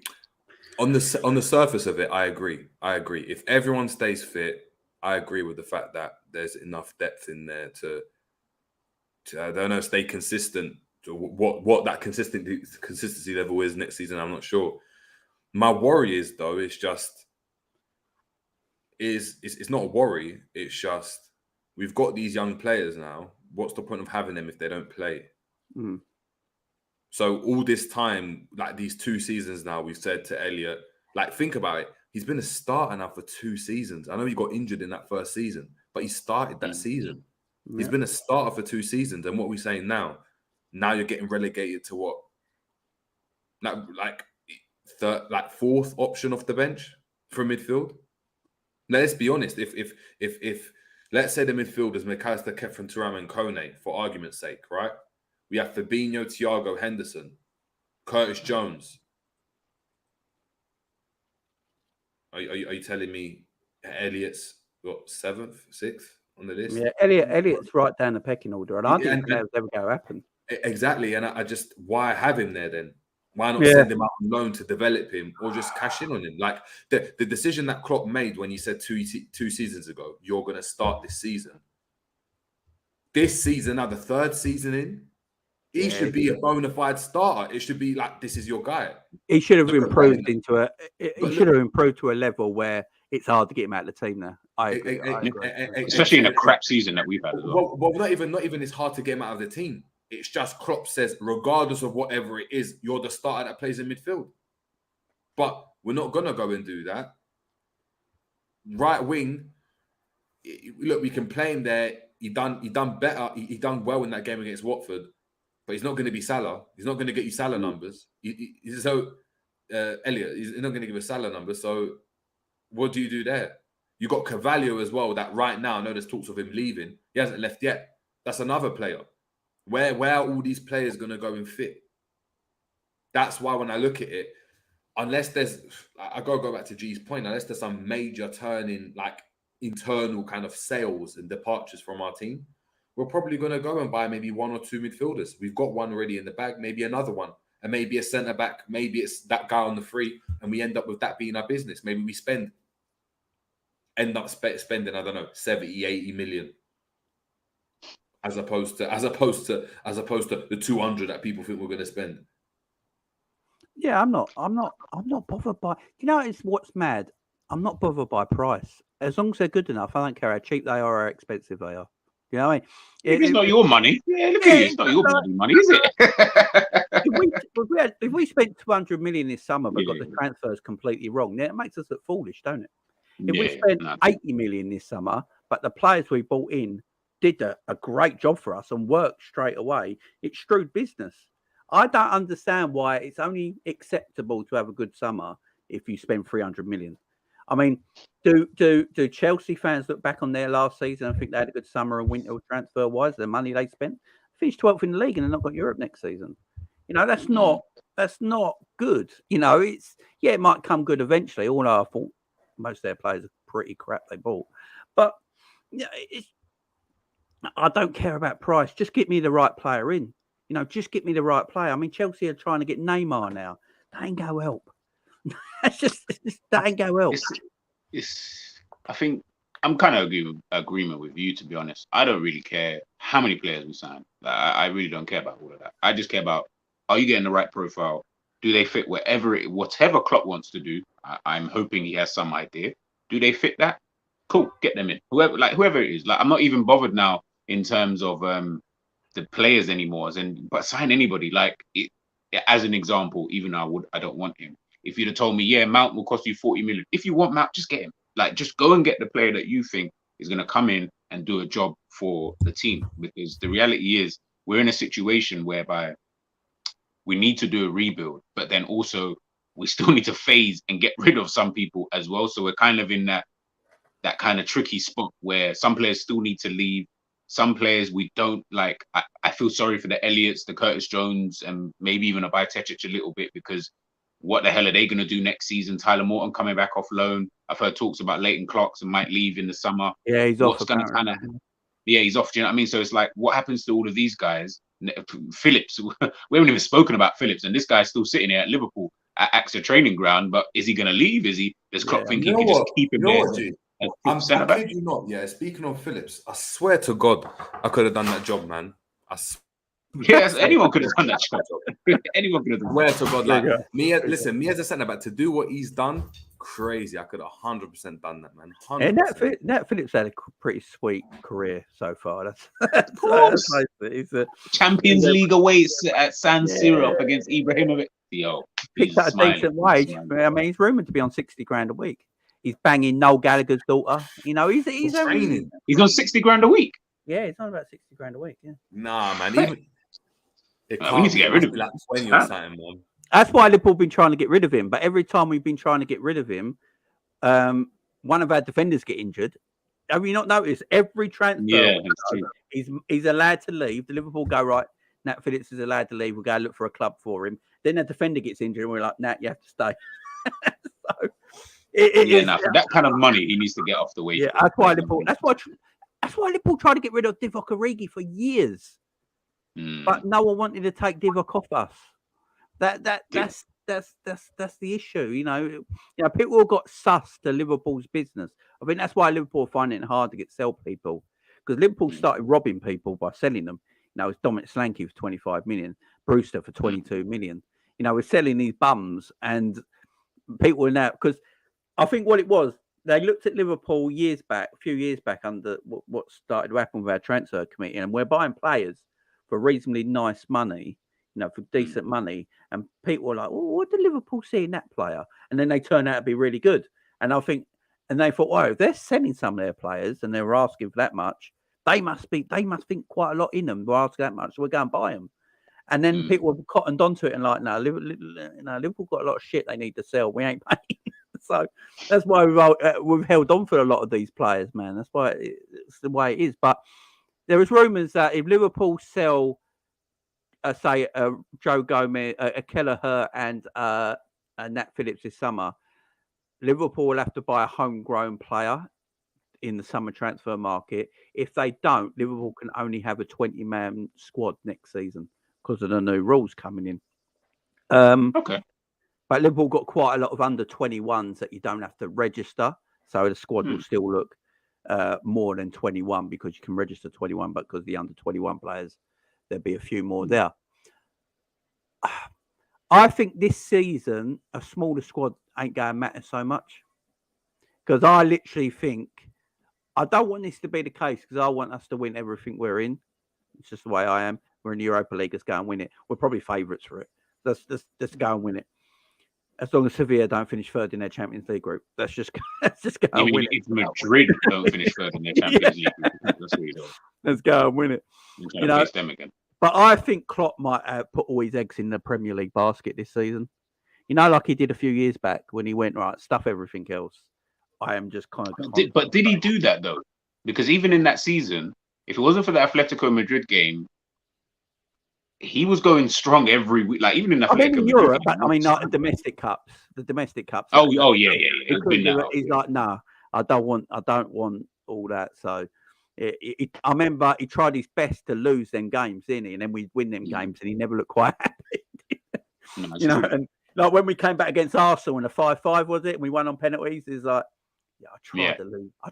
On the surface of it, I agree. If everyone stays fit, I agree with the fact that there's enough depth in there to I don't know, stay consistent. What that consistency level is next season, I'm not sure. My worry is though, it's not a worry. It's just we've got these young players now. What's the point of having them if they don't play? Mm. So all this time, like these 2 seasons now, we've said to Elliott, like think about it. He's been a starter now for 2 seasons. I know he got injured in that first season, but he started that season. Yeah. He's been a starter for 2 seasons. And what are we saying now? Now you're getting relegated to what? Like 4th option off the bench for midfield. Now, let's be honest. If let's say the midfielders McAllister, Khephren, Thuram, and Koné, for argument's sake, right? We have Fabinho, Thiago, Henderson, Curtis Jones. Are you telling me Elliott's got 7th, 6th on the list? Yeah, Elliott's right down the pecking order, and I think that's never going to happen. Exactly, and I just why have him there then? Why not send him out on loan to develop him, or just cash in on him? Like the decision that Klopp made when he said 2 seasons ago, you're going to start this season. This season, now the 3rd season in, he should be a bona fide starter. It should be like, this is your guy. He should have improved to a level where it's hard to get him out of the team now. I agree. Especially in a crap season that we've had as well. Well, not even it's hard to get him out of the team. It's just Klopp says, regardless of whatever it is, you're the starter that plays in midfield. But we're not going to go and do that. Right wing, look, we can play him there. He done better. He done well in that game against Watford. But he's not going to be Salah. He's not going to get you Salah numbers. Elliott, he's not going to give a Salah number. So what do you do there? You got Carvalho as well. That right now, I know there's talks of him leaving. He hasn't left yet. That's another player. Where are all these players going to go and fit? That's why when I look at it, unless there's, I go back to G's point, unless there's some major turn in like internal kind of sales and departures from our team, we're probably going to go and buy maybe 1 or 2 midfielders. We've got one already in the bag, maybe another one, and maybe a centre back. Maybe it's that guy on the free, and we end up with that being our business. Maybe we end up spending, I don't know, 70, 80 million. As opposed to the 200 that people think we're going to spend. Yeah, I'm not bothered by. It's what's mad. I'm not bothered by price. As long as they're good enough, I don't care how cheap they are or how expensive they are. You know what I mean? It's not your money. Yeah, look at you. It's not your bloody money, is it? if we spent 200 million this summer but got the transfers completely wrong, then it makes us look foolish, don't it? If we spent 80 million this summer, but the players we bought in did a great job for us and worked straight away, it's shrewd business. I don't understand why it's only acceptable to have a good summer if you spend 300 million. I mean, do Chelsea fans look back on their last season and think they had a good summer and winter transfer wise? The money they spent, finished 12th in the league and they're not got Europe next season. You know, that's not good. You know, it might come good eventually. All I thought most of their players are pretty crap they bought, but yeah, I don't care about price. Just get me the right player in. You know, just get me the right player. I mean, Chelsea are trying to get Neymar now. That ain't go help. That's just that ain't go help. I think I'm kind of agreement with you, to be honest. I don't really care how many players we sign. I really don't care about all of that. I just care about, are you getting the right profile? Do they fit whatever Klopp wants to do? I'm hoping he has some idea. Do they fit that? Cool, get them in. Whoever it is. Like, I'm not even bothered now in terms of the players anymore. But sign anybody. Like, as an example, even though I don't want him. If you'd have told me, yeah, Mount will cost you 40 million. If you want Mount, just get him. Like, just go and get the player that you think is going to come in and do a job for the team. Because the reality is, we're in a situation whereby we need to do a rebuild, but then also we still need to phase and get rid of some people as well. So we're kind of in that kind of tricky spot where some players still need to leave. Some players we don't like. I feel sorry for the Elliots, the Curtis Jones, and maybe even a Bajcetic a little bit, because what the hell are they going to do next season? Tyler Morton coming back off loan. I've heard talks about Leighton Clarkson might leave in the summer. Yeah, he's off. Yeah, he's off. Do you know what I mean? So it's like, what happens to all of these guys? Phillips, we haven't even spoken about Phillips, and this guy's still sitting here at Liverpool at AXA training ground. But is he going to leave? Does Klopp think he can just keep him there? I'm kid you not. Yeah, speaking of Phillips, I swear to God, I could have done that job, man. Yes, anyone could have done that job. Anyone could have done that. Swear to God, like me as a centre back, to do what he's done, crazy. I could have 100% done that, man. 100%. And Nat Phillips had a pretty sweet career so far. Of course. He's a Champions League away at San Siro up against Ibrahimovic. Yo, picked up a decent wage. I mean, he's rumoured to be on 60 grand a week. He's banging Noel Gallagher's daughter. You know, he's training. He's on 60 grand a week. Yeah, he's on about 60 grand a week. Yeah. Nah, man. Even we need to get rid of him. Like 20 or something, man. That's why Liverpool have been trying to get rid of him. But every time we've been trying to get rid of him, one of our defenders get injured. Have you not noticed? Every transfer, he's allowed to leave. The Liverpool go, right, Nat Phillips is allowed to leave. We'll go look for a club for him. Then the defender gets injured and we're like, Nat, you have to stay. So for that kind of money, he needs to get off the wage. Yeah, that's why Liverpool tried to get rid of Divock Origi for years. But no one wanted to take Divock off us. That's the issue. You know, people got sus to Liverpool's business. I think that's why Liverpool are finding it hard to sell people, because Liverpool started robbing people by selling them. You know, it's Dominic Solanke for 25 million, Brewster for 22 million. You know, we're selling these bums, and people are now, because I think what it was, they looked at Liverpool a few years back under what started to happen with our transfer committee, and we're buying players for reasonably nice money, you know, for decent money. And people were like, well, what did Liverpool see in that player? And then they turned out to be really good. And I think, and they thought, well, if they're selling some of their players and they were asking for that much, they must think quite a lot in them. We're asking that much, so we're going to buy them. And then people were cottoned onto it and like, no, Liverpool got a lot of shit they need to sell. We ain't paying. So that's why we've held on for a lot of these players, man. That's why it's the way it is. But there was rumours that if Liverpool sell, say, Joe Gomez, Kelleher and Nat Phillips this summer, Liverpool will have to buy a homegrown player in the summer transfer market. If they don't, Liverpool can only have a 20-man squad next season because of the new rules coming in. Okay. But Liverpool got quite a lot of under 21s that you don't have to register. So the squad will still look more than 21 because you can register 21, but because the under 21 players, there'll be a few more there. I think this season, a smaller squad ain't going to matter so much, because I literally think, I don't want this to be the case, because I want us to win everything we're in. It's just the way I am. We're in the Europa League. Let's go and win it. We're probably favourites for it. Let's go and win it. As long as Sevilla don't finish third in their Champions League group, let's just go and win it. If Madrid don't finish third in their Champions League group, let's go and win it. You know, face them again. But I think Klopp might put all his eggs in the Premier League basket this season. You know, like he did a few years back when he went, right, stuff everything else. I am just kind of. But did he do that though? Because even in that season, if it wasn't for the Atletico Madrid game, he was going strong every week. Like even in Atletico in Madrid, Europe, but I mean, like the domestic cups. Oh yeah. He couldn't do it. He's like, no, I don't want all that. So, I remember he tried his best to lose them games, didn't he? And then we win them games, and he never looked quite happy. No, you know, and like when we came back against Arsenal in a 5-5, was it? And we won on penalties. He's like, yeah, I tried to lose. I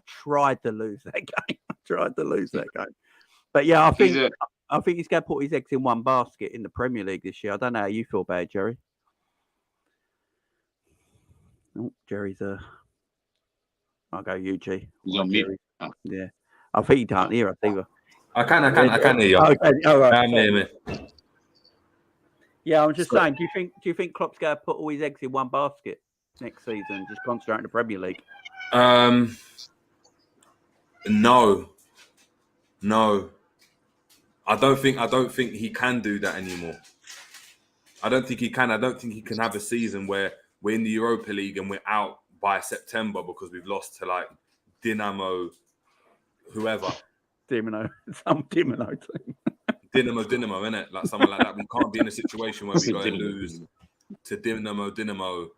tried to lose that game. But yeah, I think he's going to put his eggs in one basket in the Premier League this year. I don't know how you feel about it, Jerry. Oh, Jerry's I'll go UG. He's on mute. Oh. Yeah, I think you can't hear us either. I can hear you. Okay, all right. I hear me. Yeah, I'm just saying. Do you think Klopp's going to put all his eggs in one basket next season? Just concentrate on the Premier League. No. I don't think he can do that anymore. I don't think he can. I don't think he can have a season where we're in the Europa League and we're out by September because we've lost to like Dinamo, whoever. Some Dinamo team. Dinamo, innit? Like someone like that. We can't be in a situation where we go and lose to Dinamo.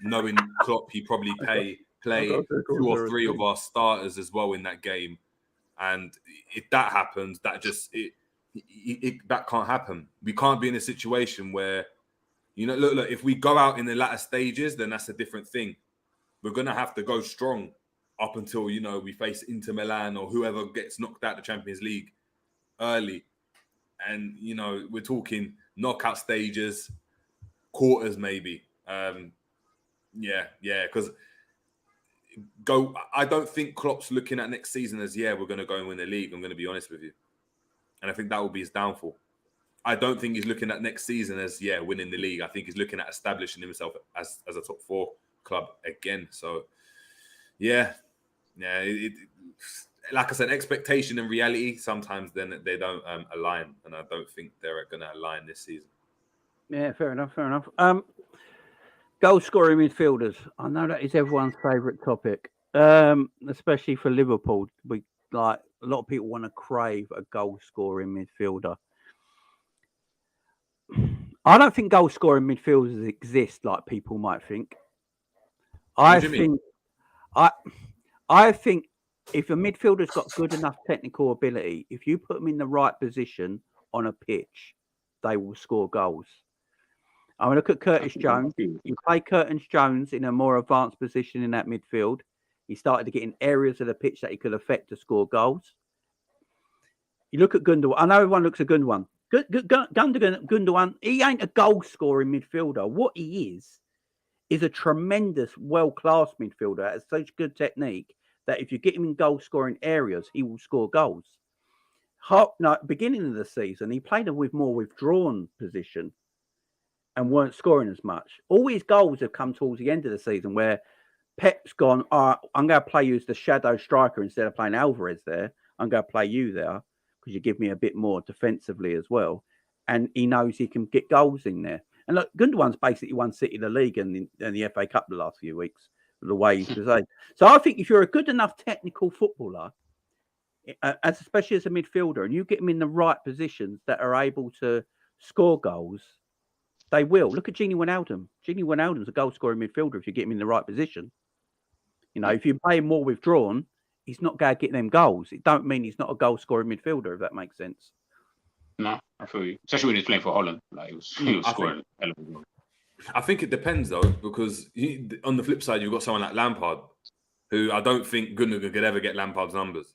Knowing Klopp, he probably play 2 or 3 of our starters as well in that game. And if that happens, that can't happen. We can't be in a situation where, look, if we go out in the latter stages, then that's a different thing. We're going to have to go strong up until, we face Inter Milan or whoever gets knocked out the Champions League early. And, we're talking knockout stages, quarters maybe. Because I don't think Klopp's looking at next season as, we're going to go and win the league. I'm going to be honest with you. And I think that will be his downfall. I don't think he's looking at next season as, winning the league. I think he's looking at establishing himself as a top 4 club again. So, like I said, expectation and reality, sometimes then they don't align. And I don't think they're going to align this season. Yeah, fair enough. Goal scoring midfielders. I know that is everyone's favourite topic, especially for Liverpool. A lot of people want to crave a goal scoring midfielder. I don't think goal scoring midfielders exist like people might think. I think if a midfielder's got good enough technical ability, if you put them in the right position on a pitch, they will score goals. I mean, look at Curtis Jones. You play Curtis Jones in a more advanced position in that midfield. He started to get in areas of the pitch that he could affect to score goals. You look at Gundogan. I know everyone looks at Gundogan. Gundogan, he ain't a goal-scoring midfielder. What he is a tremendous, world-class midfielder. Has such good technique that if you get him in goal-scoring areas, he will score goals. Beginning of the season, he played with more withdrawn position and weren't scoring as much. All his goals have come towards the end of the season where Pep's gone, I'm going to play you as the shadow striker instead of playing Alvarez there. I'm going to play you there because you give me a bit more defensively as well. And he knows he can get goals in there. And look, Gundogan's basically won City the league and the FA Cup the last few weeks, the way he's played. So I think if you're a good enough technical footballer, especially as a midfielder, and you get him in the right positions that are able to score goals, they will. Look at Gini Wijnaldum. Gini Wijnaldum's a goal-scoring midfielder if you get him in the right position. If you play him more withdrawn, he's not going to get them goals. It don't mean he's not a goal-scoring midfielder, if that makes sense. No, I feel you. Especially when he's playing for Holland. He was scoring. I think it depends, though, because on the flip side, you've got someone like Lampard, who I don't think Gundogan could ever get Lampard's numbers.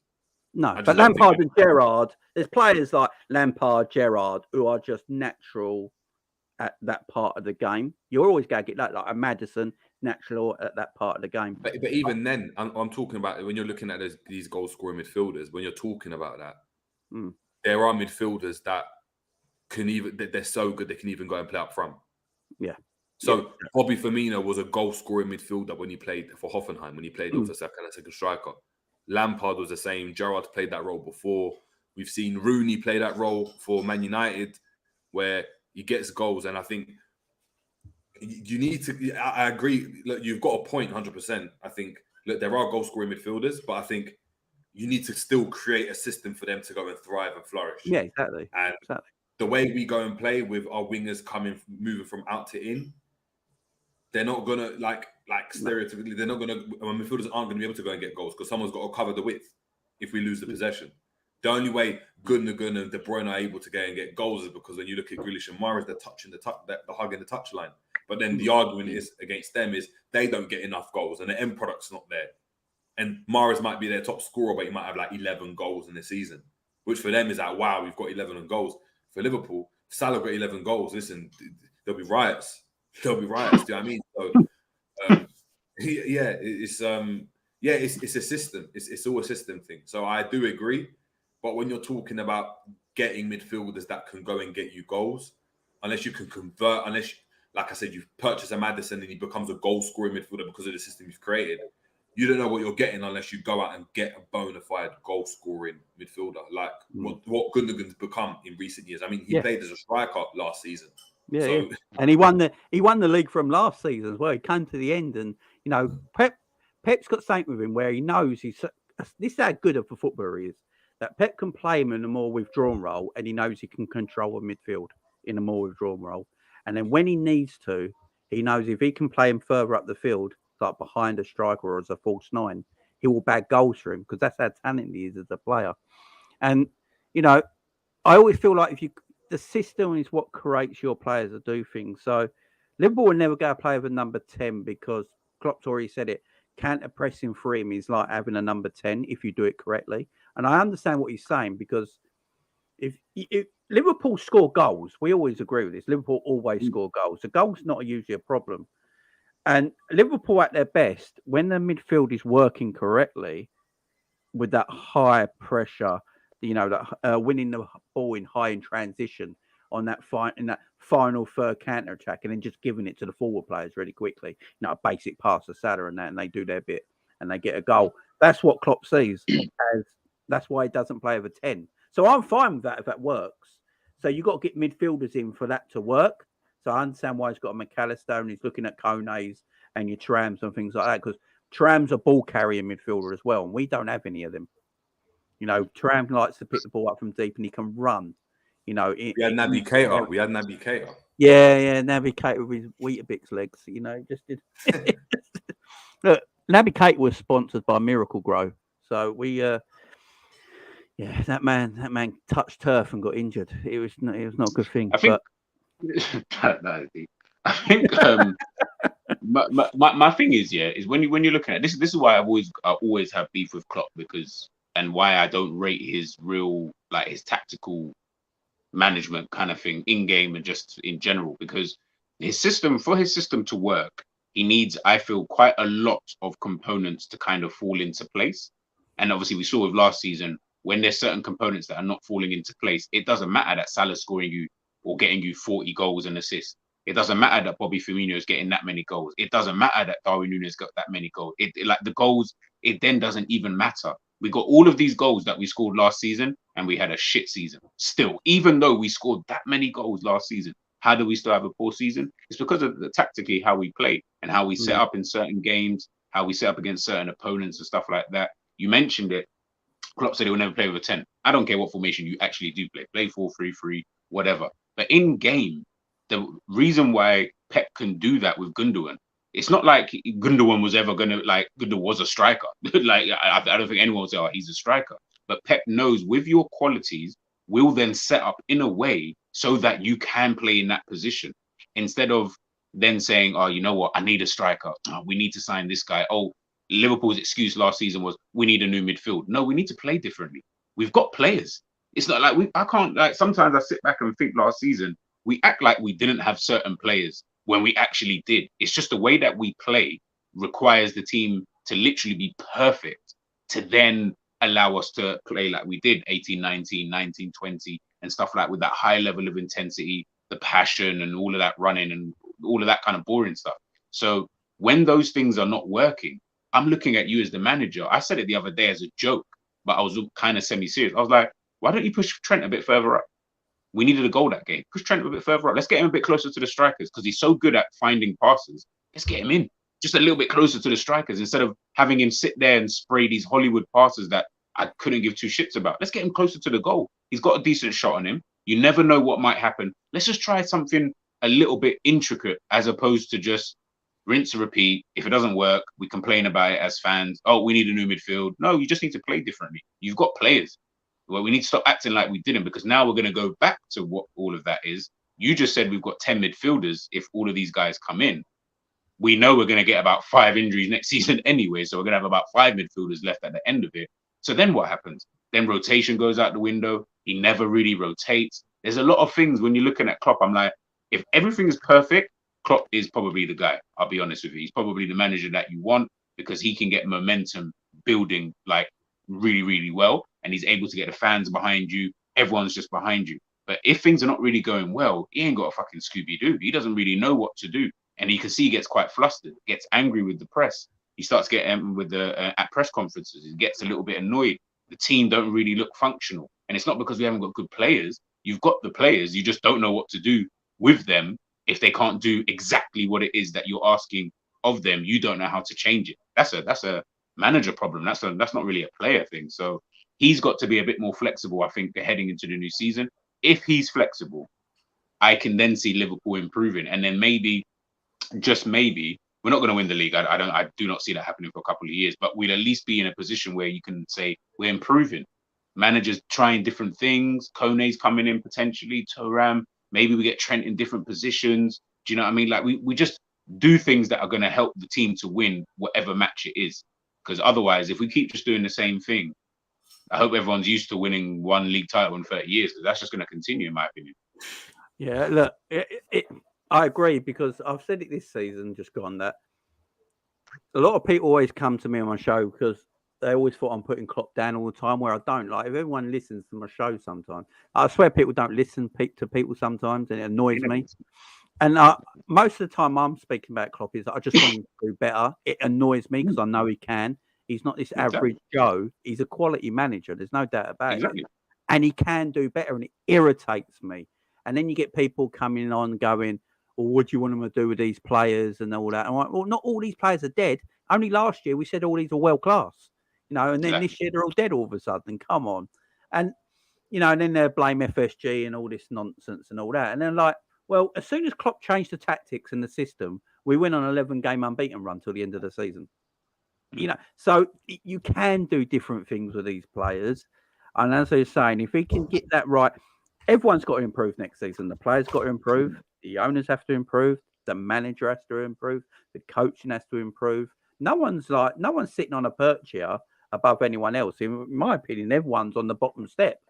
No, but Lampard and Gerrard, there's players like Lampard, Gerrard, who are just natural at that part of the game. You're always going to get that, like a Maddison, natural at that part of the game. But even then, I'm talking about when you're looking at these goal-scoring midfielders, when you're talking about that, there are midfielders that they're so good they can even go and play up front. Yeah. So Bobby Firmino was a goal-scoring midfielder when he played for Hoffenheim, when he played as a second striker. Lampard was the same. Gerrard played that role before. We've seen Rooney play that role for Man United, where he gets goals. And I think you need to. I agree. Look, you've got a point, 100%. I think look, there are goal scoring midfielders, but I think you need to still create a system for them to go and thrive and flourish. Yeah, exactly. And the way we go and play with our wingers moving from out to in, they're not gonna like stereotypically, they're not gonna. Midfielders aren't gonna be able to go and get goals because someone's got to cover the width if we lose the possession. The only way Gundogan and De Bruyne are able to go and get goals is because when you look at Grealish and Mahrez, they're touching the hugging the touchline. But then the argument is against them is they don't get enough goals and the end product's not there. And Mahrez might be their top scorer, but he might have like 11 goals in the season, which for them is like, wow, we've got 11 goals. For Liverpool, Salah got 11 goals. Listen, there'll be riots. There'll be riots. Do you know what I mean? So, it's a system. It's all a system thing. So I do agree. But when you're talking about getting midfielders that can go and get you goals, unless you can convert, like I said, you've purchased a Maddison and he becomes a goal-scoring midfielder because of the system you've created, you don't know what you're getting unless you go out and get a bona fide goal-scoring midfielder, like what Gundogan's become in recent years. I mean, he played as a striker last season. Yeah, and he won the league from last season as well. He came to the end, and you know, Pep's got something with him where he knows this is how good of a footballer he is. That Pep can play him in a more withdrawn role, and he knows he can control a midfield in a more withdrawn role. And then when he needs to, he knows if he can play him further up the field, like behind a striker or as a false nine, he will bag goals for him because that's how talented he is as a player. And you know, I always feel like the system is what creates your players to do things. So Liverpool will never go play with a number 10 because Klopp's already said it. Counter pressing for him is like having a number 10 if you do it correctly. And I understand what he's saying because if Liverpool score goals, we always agree with this. Liverpool always score goals. The goal's not usually a problem. And Liverpool at their best, when the midfield is working correctly with that high pressure, you know, that winning the ball in high in transition on that final third counter attack, and then just giving it to the forward players really quickly. You know, a basic pass to Salah and that, and they do their bit and they get a goal. That's what Klopp sees as. That's why he doesn't play with a 10. So I'm fine with that if that works. So you've got to get midfielders in for that to work. So I understand why he's got a McAllister and he's looking at Koné's and your Thurams and things like that, because Thuram's a ball carrier midfielder as well, and we don't have any of them. You know, Thuram likes to pick the ball up from deep and he can run. You know, we had Naby Keita. Yeah, Naby Keita with his Weetabix legs. You know, just did. Look, Naby Keita was sponsored by Miracle Grow, so we. That man touched turf and got injured. It was not a good thing. I think my thing is when you're looking at this is why I always have beef with Klopp, because and why I don't rate his real, like, his tactical management kind of thing in game and just in general, because for his system to work, he needs, I feel, quite a lot of components to kind of fall into place. And obviously we saw with last season, when there's certain components that are not falling into place, it doesn't matter that Salah's scoring you or getting you 40 goals and assists. It doesn't matter that Bobby Firmino is getting that many goals. It doesn't matter that Darwin Núñez got that many goals. Like the goals, it then doesn't even matter. We got all of these goals that we scored last season and we had a shit season. Still, even though we scored that many goals last season, how do we still have a poor season? It's because of the tactically how we play and how we set up in certain games, how we set up against certain opponents and stuff like that. You mentioned it. Klopp said he will never play with a 10. I don't care what formation you actually do play. Play 4-3-3, whatever. But in game, the reason why Pep can do that with Gundogan, it's not like Gundogan was ever going to, like, Gundogan was a striker. Like, I don't think anyone will say, oh, he's a striker. But Pep knows with your qualities, will then set up in a way so that you can play in that position. Instead of then saying, oh, you know what, I need a striker. Oh, we need to sign this guy. Oh, Liverpool's excuse last season was we need a new midfield. No, we need to play differently. We've got players. It's not like I can't, like, sometimes I sit back and think last season, we act like we didn't have certain players when we actually did. It's just the way that we play requires the team to literally be perfect to then allow us to play like we did 18, 19, 19, 20 and stuff like with that high level of intensity, the passion and all of that running and all of that kind of boring stuff. So when those things are not working, I'm looking at you as the manager. I said it the other day as a joke, but I was kind of semi-serious. I was like, why don't you push Trent a bit further up? We needed a goal that game. Push Trent a bit further up. Let's get him a bit closer to the strikers because he's so good at finding passes. Let's get him in. just a little bit closer to the strikers instead of having him sit there and spray these Hollywood passes that I couldn't give two shits about. Let's get him closer to the goal. He's got a decent shot on him. You never know what might happen. Let's just try something a little bit intricate as opposed to just rinse and repeat. If it doesn't work, we complain about it as fans. Oh, we need a new midfield. No, you just need to play differently. You've got players. Well, we need to stop acting like we didn't, because now we're going to go back to what all of that is. You just said we've got 10 midfielders. If all of these guys come in, we know we're going to get about 5 injuries next season anyway. So we're going to have about 5 midfielders left at the end of it. So then what happens? Then rotation goes out the window. He never really rotates. There's a lot of things when you're looking at Klopp. I'm like, if everything is perfect, Klopp is probably the guy. I'll be honest with you. He's probably the manager that you want, because he can get momentum building like really, really well. And he's able to get the fans behind you. Everyone's just behind you. But if things are not really going well, he ain't got a fucking Scooby-Doo. He doesn't really know what to do. And you can see he gets quite flustered, gets angry with the press. He starts getting with the at press conferences. He gets a little bit annoyed. The team don't really look functional. And it's not because we haven't got good players. You've got the players. You just don't know what to do with them. If they can't do exactly what it is that you're asking of them, you don't know how to change it. That's a manager problem. That's not really a player thing. So he's got to be a bit more flexible, I think, heading into the new season. If he's flexible, I can then see Liverpool improving. And then maybe, just maybe, we're not going to win the league. I do not see that happening for a couple of years, but we'll at least be in a position where you can say we're improving. Managers trying different things. Koné's coming in potentially. Thuram. Maybe we get Trent in different positions. Do you know what I mean? Like we just do things that are going to help the team to win whatever match it is. Because otherwise, if we keep just doing the same thing, I hope everyone's used to winning one league title in 30 years, because that's just going to continue, in my opinion. Yeah, look, I agree, because I've said it this season, just gone, that a lot of people always come to me on my show because they always thought I'm putting Klopp down all the time, where I don't. Like, if everyone listens to my show sometimes, I swear people don't listen to people sometimes, and it annoys me. And most of the time I'm speaking about Klopp is that I just want him to do better. It annoys me because I know he can. He's not this average Joe. He's a quality manager. There's no doubt about it. And he can do better, and it irritates me. And then you get people coming on going, well, what do you want him to do with these players and all that? I'm like, well, not all these players are dead. Only last year we said all these are world class. You know, and then this year they're all dead all of a sudden. Come on. And, you know, and then they blame FSG and all this nonsense and all that. And they're like, well, as soon as Klopp changed the tactics and the system, we went on an 11-game unbeaten run till the end of the season. You know, so you can do different things with these players. And as I was saying, if he can get that right, everyone's got to improve next season. The players got to improve. The owners have to improve. The manager has to improve. The coaching has to improve. No one's sitting on a perch here above anyone else. In my opinion, everyone's on the bottom step.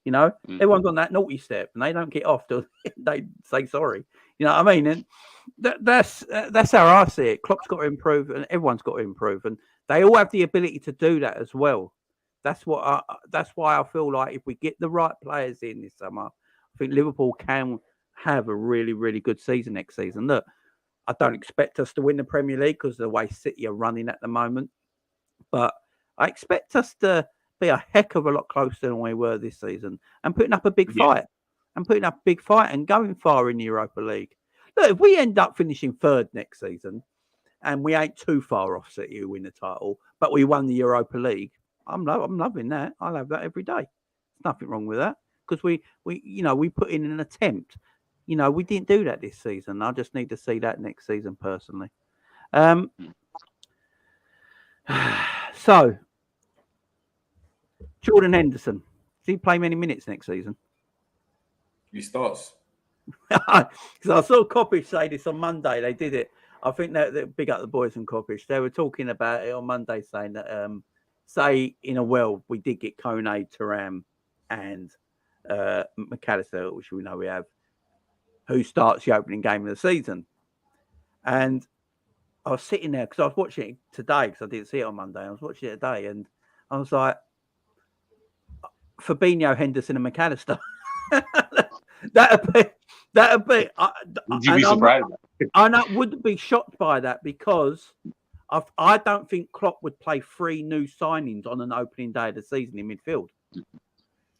You know, everyone's on that naughty step, and they don't get off till they say sorry. You know what I mean? And that's how I see it. Klopp's got to improve, and everyone's got to improve, and they all have the ability to do that as well. That's why I feel like if we get the right players in this summer, I think Liverpool can have a really, really good season next season. Look, I don't expect us to win the Premier League because of the way City are running at the moment, but I expect us to be a heck of a lot closer than we were this season and putting up a big fight and going far in the Europa League. Look, if we end up finishing third next season and we ain't too far off City who win the title, but we won the Europa League, I'm loving that. I'll have that every day. There's nothing wrong with that because we put in an attempt. You know, we didn't do that this season. I just need to see that next season personally. So, Jordan Henderson, does he play many minutes next season? He starts. Because I saw Coppish say this on Monday. They did it. I think that big up the boys from Coppish. They were talking about it on Monday, saying that say in a world we did get Koné, Thuram, and McAllister, which we know we have, who starts the opening game of the season. And I was sitting there because I was watching it today because I didn't see it on Monday. I was watching it today, and I was like, Fabinho, Henderson, and McAllister. That'd be. Would you be surprised? I wouldn't be shocked by that because I don't think Klopp would play 3 new signings on an opening day of the season in midfield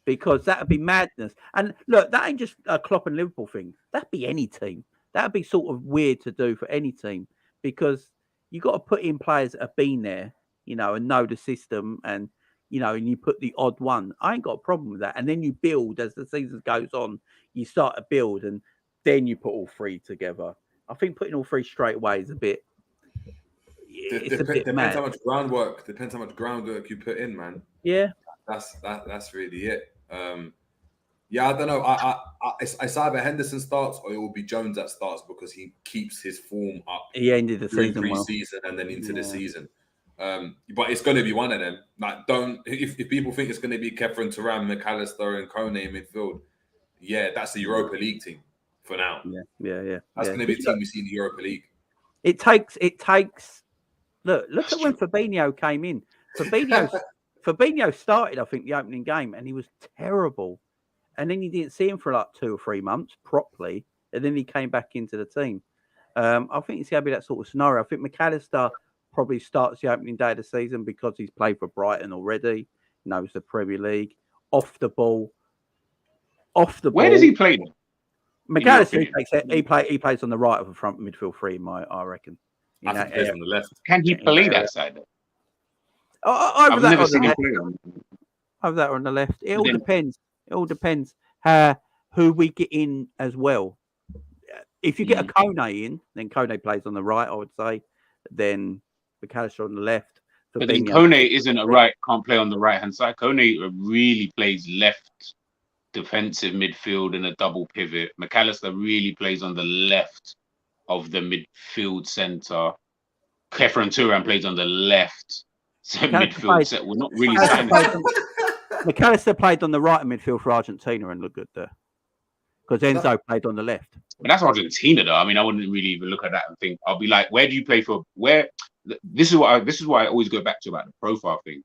because that would be madness. And look, that ain't just a Klopp and Liverpool thing. That'd be any team. That'd be sort of weird to do for any team because you got to put in players that have been there, you know, and know the system, and you know, and you put the odd one. I ain't got a problem with that. And then you build as the season goes on. You start to build, and then you put all three together. I think putting all three straight away is a bit. Depends how much groundwork. Depends how much groundwork you put in, man. Yeah, that's really it. Yeah, I don't know. It's either Henderson starts or it will be Jones that starts because he keeps his form up. He ended the season pre-season and then into the season. But it's going to be one of them. Like, if people think it's going to be Khephren, Thuram, McAllister, and Koné in midfield, yeah, that's the Europa League team for now. Yeah. That's going to be a team we see in the Europa League. It takes. Look at when Fabinho came in. Fabinho started, I think, the opening game, and he was terrible. And then you didn't see him for like 2 or 3 months properly, and then he came back into the team. I think it's going to be that sort of scenario. I think McAllister probably starts the opening day of the season because he's played for Brighton already, knows the Premier League. Off the ball. Where does he play? McAllister, he plays on the right of the front midfield three, I reckon. I think he plays on the left. Can he play that side? Over that on the left. It all depends. It all depends who we get in as well. If you get a Koné in, then Koné plays on the right, I would say. Then McAllister on the left. But then Koné isn't can't play on the right-hand side. Koné really plays left defensive midfield in a double pivot. McAllister really plays on the left of the midfield centre. Khephren Thuram plays on the left midfield set. We're not really signing. McAllister played on the right of midfield for Argentina and looked good there. Because Enzo played on the left. But that's Argentina, though. I mean, I wouldn't really even look at that and think. I'll be like, where do you play for? Where? This is why I always go back to about the profile thing.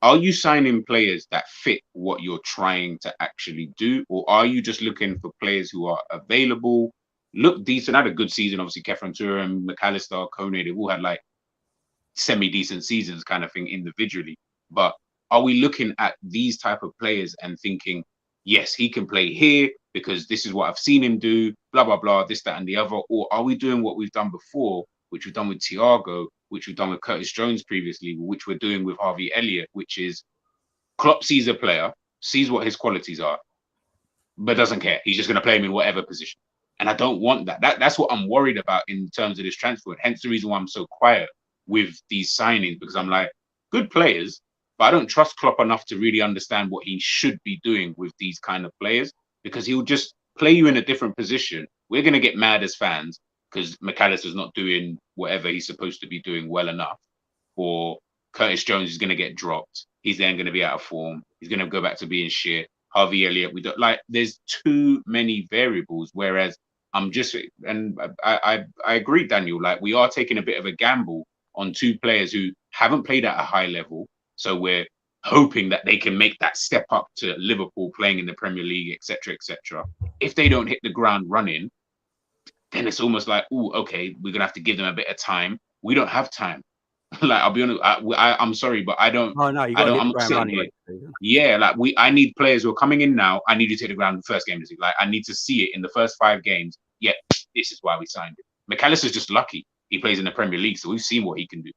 Are you signing players that fit what you're trying to actually do, or are you just looking for players who are available, look decent, had a good season? Obviously, Khephren Thuram, McAllister, Koné, they've all had like semi-decent seasons, kind of thing individually. But are we looking at these type of players and thinking, yes, he can play here because this is what I've seen him do, blah, blah, blah, this, that, and the other? Or are we doing what we've done before, which we've done with Thiago, which we've done with Curtis Jones previously, which we're doing with Harvey Elliott, which is Klopp sees a player, sees what his qualities are, but doesn't care. He's just going to play him in whatever position. And I don't want that. That's what I'm worried about in terms of this transfer. Hence the reason why I'm so quiet with these signings, because I'm like, good players, but I don't trust Klopp enough to really understand what he should be doing with these kind of players, because he'll just play you in a different position. We're going to get mad as fans because McAllister's not doing whatever he's supposed to be doing well enough, or Curtis Jones is going to get dropped. He's then going to be out of form. He's going to go back to being shit. Harvey Elliott, we don't like. There's too many variables. Whereas I'm just, and I agree, Daniel. Like, we are taking a bit of a gamble on 2 players who haven't played at a high level. So we're hoping that they can make that step up to Liverpool playing in the Premier League, etc., etc. If they don't hit the ground running, then it's almost like, oh, okay, we're gonna have to give them a bit of time. We don't have time. Like, I'll be honest, I'm sorry, but I don't. Oh no, you got to hit the ground running. Yeah, like I need players who are coming in now. I need you to take the ground in the first game. Like, I need to see it in the first 5 games. Yeah, this is why we signed him. McAllister's just lucky he plays in the Premier League, so we've seen what he can do.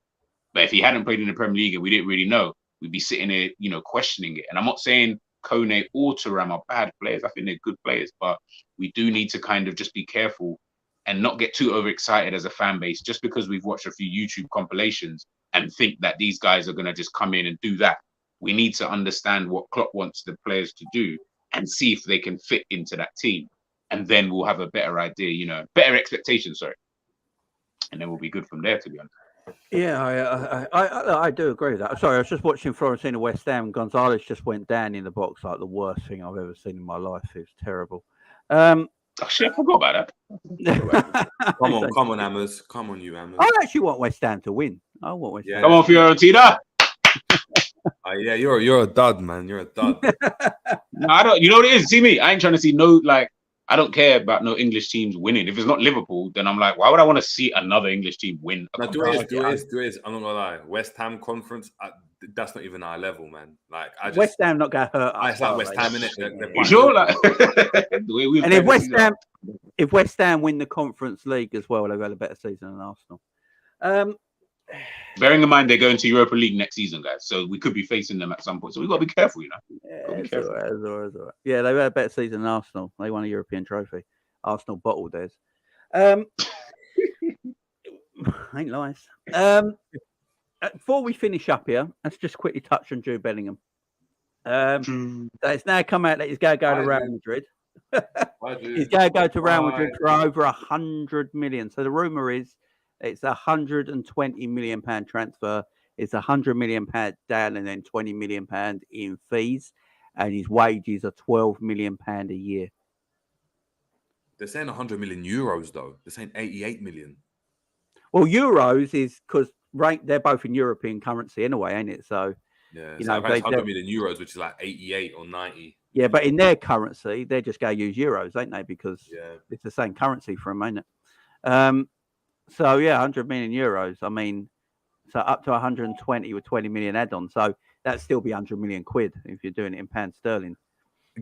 But if he hadn't played in the Premier League and we didn't really know, we'd be sitting here, questioning it. And I'm not saying Koné or Thuram are bad players. I think they're good players, but we do need to kind of just be careful and not get too overexcited as a fan base just because we've watched a few YouTube compilations and think that these guys are going to just come in and do that. We need to understand what Klopp wants the players to do and see if they can fit into that team. And then we'll have a better idea, better expectations, sorry. And then we'll be good from there, to be honest. Yeah, I do agree with that. Sorry, I was just watching Fiorentina West Ham. Gonzalez just went down in the box like the worst thing I've ever seen in my life. It was terrible. Oh, shit, I forgot about that. Come on, Hammers. Come on, you Hammers. I actually want West Ham to win. I want West Ham. Come on, Fiorentina. Yeah, you're a dud, man. You're a dud. No, I don't. You know what it is? See me. I ain't trying to see no, I don't care about no English teams winning. If it's not Liverpool, then I'm like, why would I want to see another English team win? No, do it. I'm not gonna lie. West Ham conference, that's not even our level, man. West Ham not gonna hurt us. It's like West Ham, innit? You sure? And if West Ham win the Conference League as well, they've got a better season than Arsenal. Bearing in mind they're going to Europa League next season, guys, so we could be facing them at some point. So we've got to be careful, you know. Yeah, it's all right. Yeah, they've had a better season than Arsenal. They won a European trophy. Arsenal bottled theirs. Ain't nice. Before we finish up here, let's just quickly touch on Jude Bellingham. So it's now come out that he's going to go to Real Madrid. He's going to go to Real Madrid for over 100 million. So the rumor is it's £120 million transfer. It's £100 million down and then £20 million in fees, and his wages are £12 million a year. They're saying 100 million euros though. They're saying 88 million. Well, euros is because they're both in European currency anyway, ain't it? So yeah, you so know, 100 million euros, which is like 88 or 90. Yeah, but in their currency, they're just going to use euros, ain't they? Because it's the same currency for them, ain't it? So yeah, 100 million euros. I mean, so up to 120 with 20 million add-on. So that'd still be 100 million quid if you're doing it in pound sterling.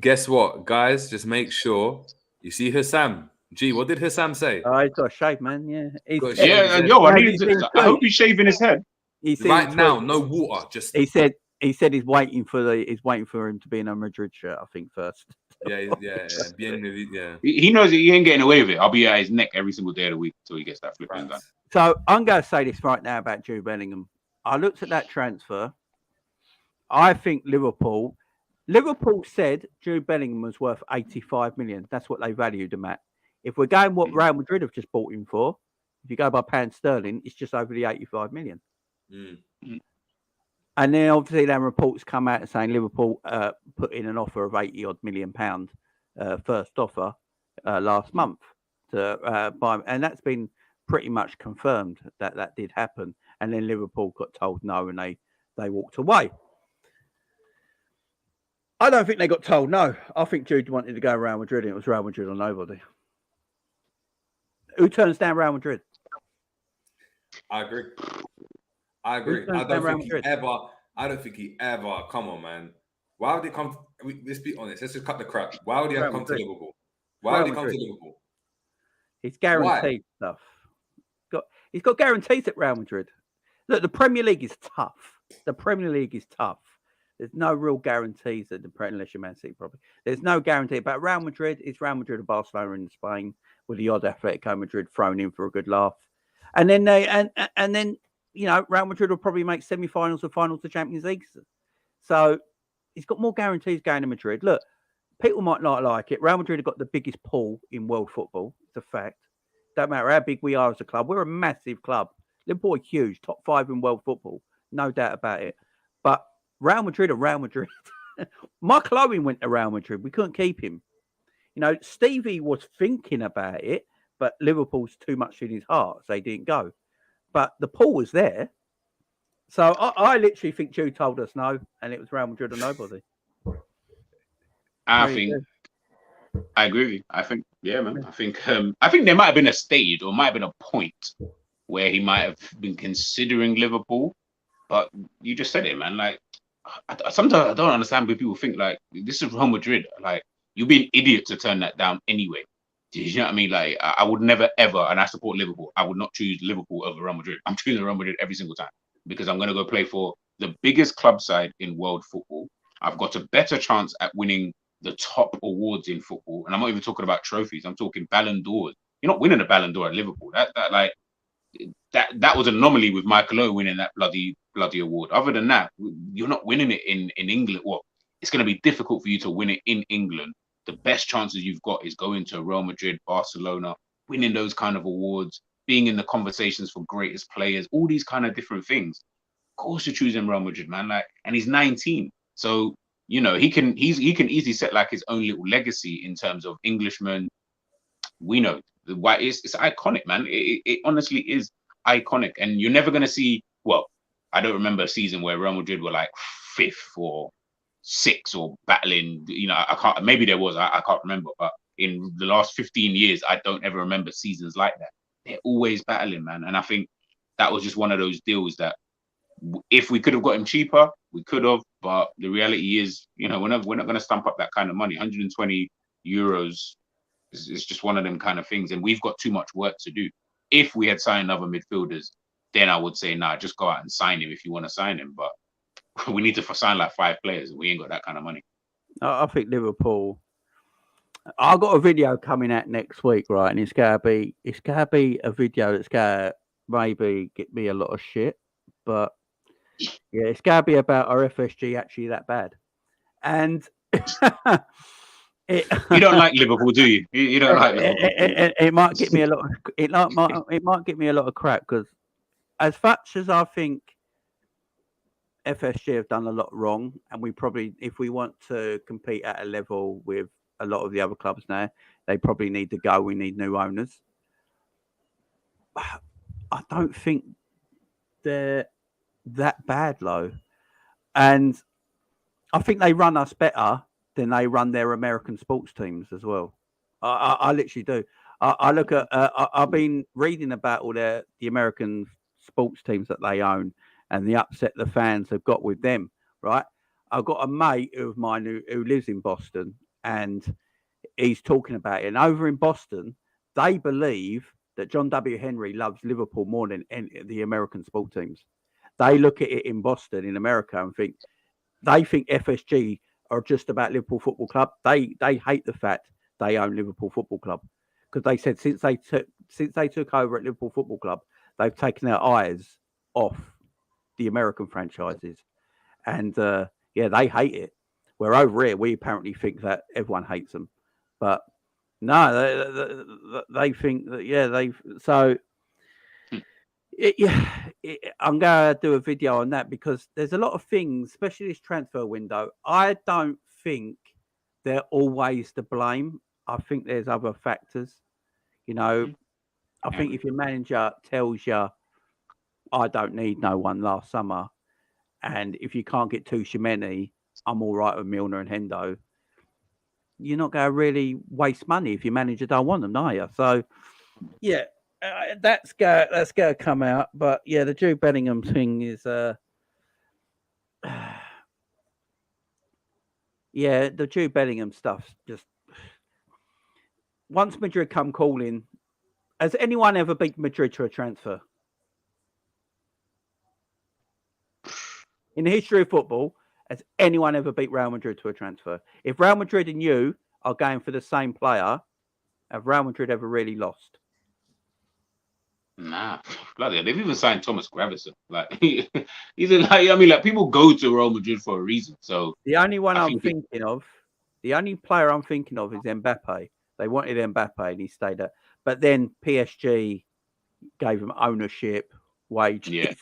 Guess what, guys? Just make sure you see Hussam. Gee, what did Hussam say? Oh, he's got a shave, man. Yeah, I hope he's shaving his head. He said right now, no water. Just he said he's waiting for him to be in a Madrid shirt. I think first. Yeah. He knows that he ain't getting away with it. I'll be at his neck every single day of the week until he gets that flipping done. So I'm going to say this right now about Jude Bellingham. I looked at that transfer. I think Liverpool said Jude Bellingham was worth 85 million. That's what they valued him at. If we're going what Real Madrid have just bought him for, if you go by pound sterling, it's just over the 85 million. And then obviously then reports come out saying Liverpool put in an offer of 80 odd million pound first offer last month to buy him. And that's been pretty much confirmed that did happen. And then Liverpool got told no and they walked away. I don't think they got told no. I think Jude wanted to go Real Madrid and it was Real Madrid or nobody. Who turns down Real Madrid? I agree. I don't think he ever. Come on, man. Why would he come? Let's be honest. Let's just cut the crap. Why would he have come to Liverpool? Why would he come to Liverpool? It's guaranteed stuff. He's got guarantees at Real Madrid. Look, the Premier League is tough. There's no real guarantees at the Premier League, unless you're Man City, probably. There's no guarantee. But Real Madrid, it's Real Madrid or Barcelona in Spain, with the odd Atletico Madrid thrown in for a good laugh. And then you know, Real Madrid will probably make semi-finals or finals of Champions League. So he's got more guarantees going to Madrid. Look, people might not like it. Real Madrid have got the biggest pool in world football. It's a fact. Don't matter how big we are as a club. We're a massive club. Liverpool are huge, top 5 in world football. No doubt about it. But Real Madrid are Real Madrid. Michael Owen went to Real Madrid. We couldn't keep him. You know, Stevie was thinking about it, but Liverpool's too much in his heart, so he didn't go. But the pool was there. So I literally think Jude told us no, and it was Real Madrid or nobody. I agree with you. I think, yeah, man. I think there might have been a stage or might have been a point where he might have been considering Liverpool. But you just said it, man. Like, sometimes I don't understand when people think, like, this is Real Madrid. Like, you'd be an idiot to turn that down anyway. Do you know what I mean? Like, I would never, ever, and I support Liverpool, I would not choose Liverpool over Real Madrid. I'm choosing Real Madrid every single time because I'm going to go play for the biggest club side in world football. I've got a better chance at winning the top awards in football. And I'm not even talking about trophies. I'm talking Ballon d'Ors. You're not winning a Ballon d'Or at Liverpool. That was an anomaly with Michael Owen winning that bloody award. Other than that, you're not winning it in England. Well, it's going to be difficult for you to win it in England. The best chances you've got is going to Real Madrid, Barcelona, winning those kind of awards, being in the conversations for greatest players, all these kind of different things. Of course, you're choosing Real Madrid, man. Like, and he's 19, so you know he can easily set like his own little legacy in terms of Englishmen. We know why it's iconic, man. It honestly is iconic, and you're never gonna see. Well, I don't remember a season where Real Madrid were like 5th or 6th or battling. You know, I can't. Maybe there was. I can't remember. But in the last 15 years, I don't ever remember seasons like that. They're always battling, man. And I think that was just one of those deals that if we could have got him cheaper, we could have. But the reality is, you know, we're not going to stump up that kind of money. 120 euros is just one of them kind of things. And we've got too much work to do. If we had signed other midfielders, then I would say, nah, just go out and sign him if you want to sign him. But we need to sign like 5 players. We ain't got that kind of money. I think Liverpool. I've got a video coming out next week, right? And it's gonna be a video that's gonna maybe get me a lot of shit, but yeah, it's gonna be about our FSG actually that bad. And you don't like Liverpool, do you? You don't like Liverpool. It might get me a lot. It might get me a lot of crap because, as much as I think FSG have done a lot wrong, and we probably, if we want to compete at a level with a lot of the other clubs now, they probably need to go. We need new owners. I don't think they're that bad, though, and I think they run us better than they run their American sports teams as well. I literally do. I look at. I've been reading about all the American sports teams that they own and the upset the fans have got with them. Right. I've got a mate of mine who lives in Boston, and he's talking about it. And over in Boston, they believe that John W. Henry loves Liverpool more than the American sport teams. They look at it in Boston, in America, and think FSG are just about Liverpool Football Club. They hate the fact they own Liverpool Football Club because they said since they took over at Liverpool Football Club, they've taken their eyes off the American franchises, and they hate it. Where over here, we apparently think that everyone hates them, but no, they think that I'm going to do a video on that because there's a lot of things, especially this transfer window. I don't think they're always to blame. I think there's other factors. I think if your manager tells you, I don't need no one last summer, and if you can't get Tuchemeni, I'm all right with Milner and Hendo, you're not going to really waste money if your manager don't want them, are you? So, yeah. That's going to come out, but yeah, the Jude Bellingham thing is, the Jude Bellingham stuff. Just once Madrid come calling, has anyone ever beat Madrid to a transfer in the history of football? Has anyone ever beat Real Madrid to a transfer? If Real Madrid and you are going for the same player, have Real Madrid ever really lost? Nah, bloody, they've even signed Thomas Gravison. Like people go to Real Madrid for a reason. So the only one the only player I'm thinking of is Mbappe. They wanted Mbappe and he stayed at, but then PSG gave him ownership, wages. Yeah.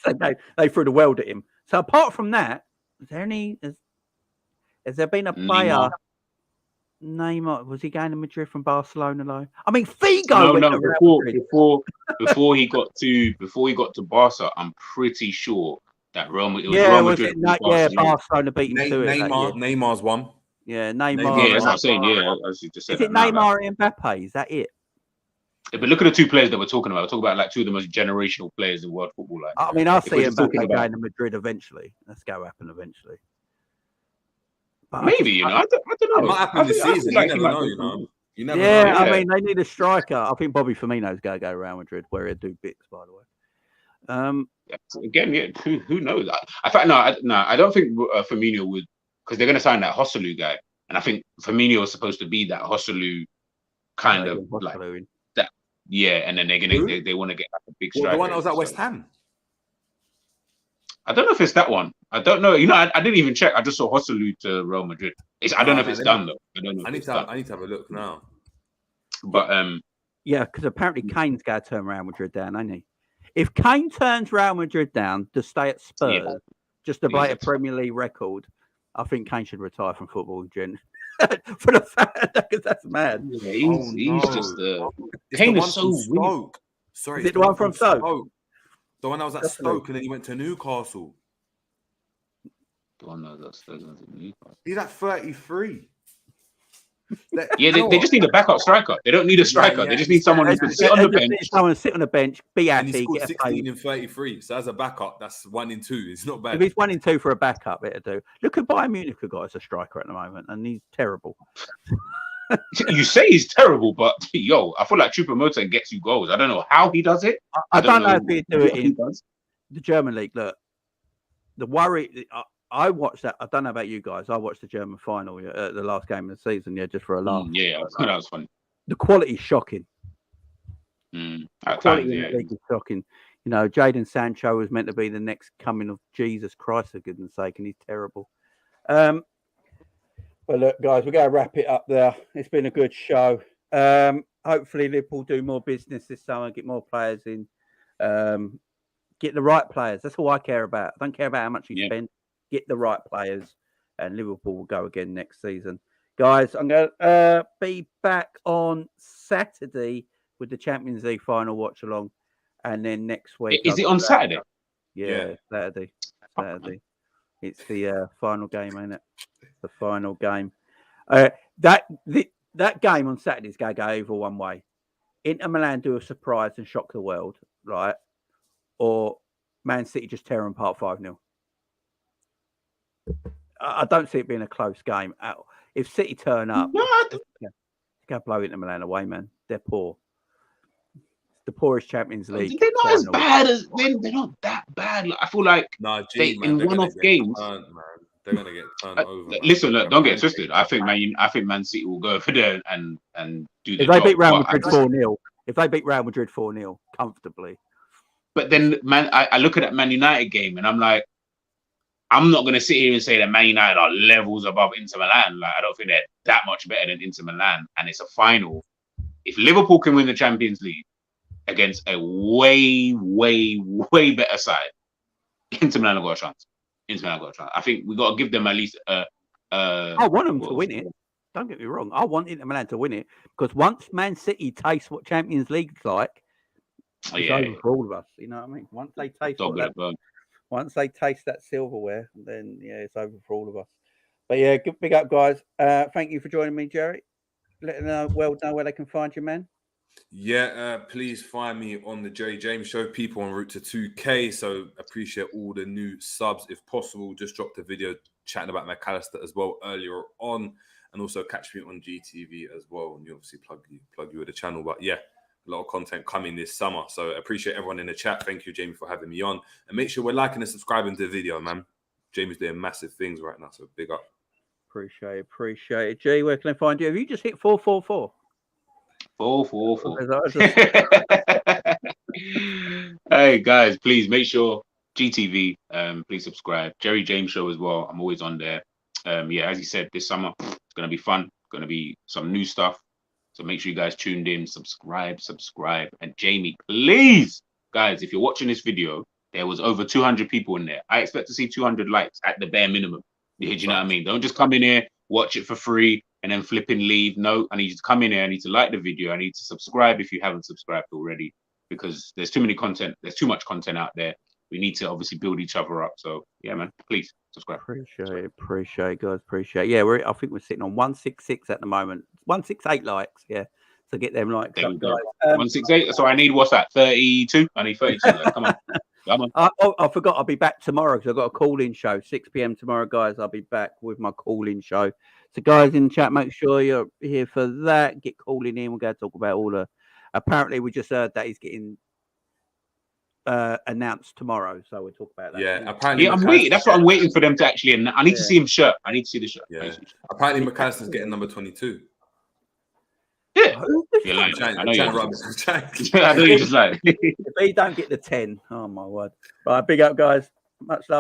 They threw the world at him. So apart from that, has there been a player? Neymar, was he going to Madrid from Barcelona though? I mean, Figo. Before he got to Barca, I'm pretty sure that Real Madrid. Barcelona beat him to it. Neymar's one. Yeah, Neymar. Yeah, that's what I'm saying. Yeah, as you just said. Is it Neymar and Mbappe? Is that it? Yeah, but look at the 2 players that we're talking about. We're talking about like 2 of the most generational players in world football. Like, I mean, I see Mbappe going to Madrid eventually. That's going to happen eventually. But maybe, I don't know. It might happen this season. You never know, You never know. I mean, they need a striker. I think Bobby Firmino's going to go to Real Madrid, where he'll do bits, by the way. Again, who knows? I don't think Firmino would, because they're going to sign that Joselu guy, and I think Firmino is supposed to be that Joselu kind of like that. Yeah, and then they want to get like a big striker. The one that was at West Ham. I don't know if it's that one. I don't know. I didn't even check. I just saw Joselu to Real Madrid. I don't know if it's done though. I don't know. I need to have a look now. But yeah, because apparently Kane's got to turn Real Madrid down, ain't he? If Kane turns Real Madrid down to stay at Spurs, just to break a Premier League record, I think Kane should retire from football, Jen. For the fact because that's mad. Yeah, he's just Kane is so weak. Sorry, is it the one from Stoke? The one that was at Stoke and then he went to Newcastle. The one that was at Stoke and Newcastle. He's at 33. They just need a backup striker. They don't need a striker. They just need someone who can sit on the bench. Someone sit on the bench, be happy, and he scored get 16 in 33. So as a backup, that's 1 in 2. It's not bad. If he's 1 in 2 for a backup, it'll do. Look at Bayern Munich have got as a striker at the moment, and he's terrible. You say he's terrible, but I feel like Choupo-Moting gets you goals. I don't know how he does it. I don't know if he'd do it the German league. Look, the worry. I watched that. I don't know about you guys. I watched the German final, the last game of the season, just for a laugh. Yeah, that was funny. The quality is shocking. At Quality times, in the league is shocking. You know, Jadon Sancho was meant to be the next coming of Jesus Christ, for goodness sake, and he's terrible. Well, look, guys, we're going to wrap it up there. It's been a good show. Hopefully, Liverpool do more business this summer, get more players in, get the right players. That's all I care about. I don't care about how much you spend. Get the right players, and Liverpool will go again next season. Guys, I'm going to be back on Saturday with the Champions League final watch along, and then next week. Is it on Saturday? Yeah, Saturday. It's the final game, ain't it? The final game. That game on Saturday is going to go over one way. Inter Milan do a surprise and shock the world, right? Or Man City just tear them apart 5-0. I don't see it being a close game. If City turn up, it's going to blow Inter Milan away, man. They're poor. It's the poorest Champions League. They're not as bad as they're not that bad. Like, I feel like in one-off games, they're going to get turned over. Listen, look, don't get twisted. I think Man City will go over there and do the job. If they beat Real Madrid 4-0, if they beat Real Madrid 4-0 comfortably. But then, I look at that Man United game and I'm like, I'm not going to sit here and say that Man United are levels above Inter Milan. Like, I don't think they're that much better than Inter Milan. And it's a final. If Liverpool can win the Champions League against a way, way, way better side, Inter Milan have got a chance. I think we got to give them at least I want them to win it. Don't get me wrong. I want Inter Milan to win it because once Man City taste what Champions League's like, it's over for all of us. You know what I mean? Once they taste that silverware, then it's over for all of us. But yeah, big up, guys. Thank you for joining me, Jerry. Let them know where they can find you, man. Yeah, please find me on the Jerry James Show. People en route to 2K, so appreciate all the new subs. If possible, just dropped a video chatting about McAllister as well earlier on, and also catch me on GTV as well. And you obviously plug you with the channel, but yeah. A lot of content coming this summer. So appreciate everyone in the chat. Thank you, Jamie, for having me on. And make sure we're liking and subscribing to the video, man. Jamie's doing massive things right now. So big up. Appreciate it. G, where can I find you? Have you just hit 444? 444. Hey, guys, please make sure GTV, please subscribe. Jerry James Show as well. I'm always on there. As he said, this summer, it's going to be fun. Going to be some new stuff. So make sure you guys tuned in, subscribe. And Jamie, please, guys, if you're watching this video, there was over 200 people in there. I expect to see 200 likes at the bare minimum. Do you know what I mean? Don't just come in here, watch it for free, and then flip and leave. No, I need you to come in here. I need to like the video. I need to subscribe if you haven't subscribed already, because there's too much content out there. We need to obviously build each other up. So yeah, man, please subscribe. Appreciate it, guys. Yeah, I think we're sitting on 166 at the moment. 168 likes, yeah. So get them likes up, guys. 168. So I need, what's that? 32. I need 32. Come on. I forgot. I'll be back tomorrow because I've got a call-in show 6 p.m. tomorrow, guys. I'll be back with my call-in show. So guys in the chat, make sure you're here for that. Get calling in. We're going to talk about all the. Apparently, we just heard that he's getting announced tomorrow, so we'll talk about that. Yeah, apparently. I'm waiting. That's what I'm waiting for them to actually. I need to see him shirt. I need to see the shirt. Yeah. Apparently, McAllister's getting number 22. Yeah, you're lying. I know you're just lying. If he don't get the 10, oh my word! Right, big up, guys. Much love.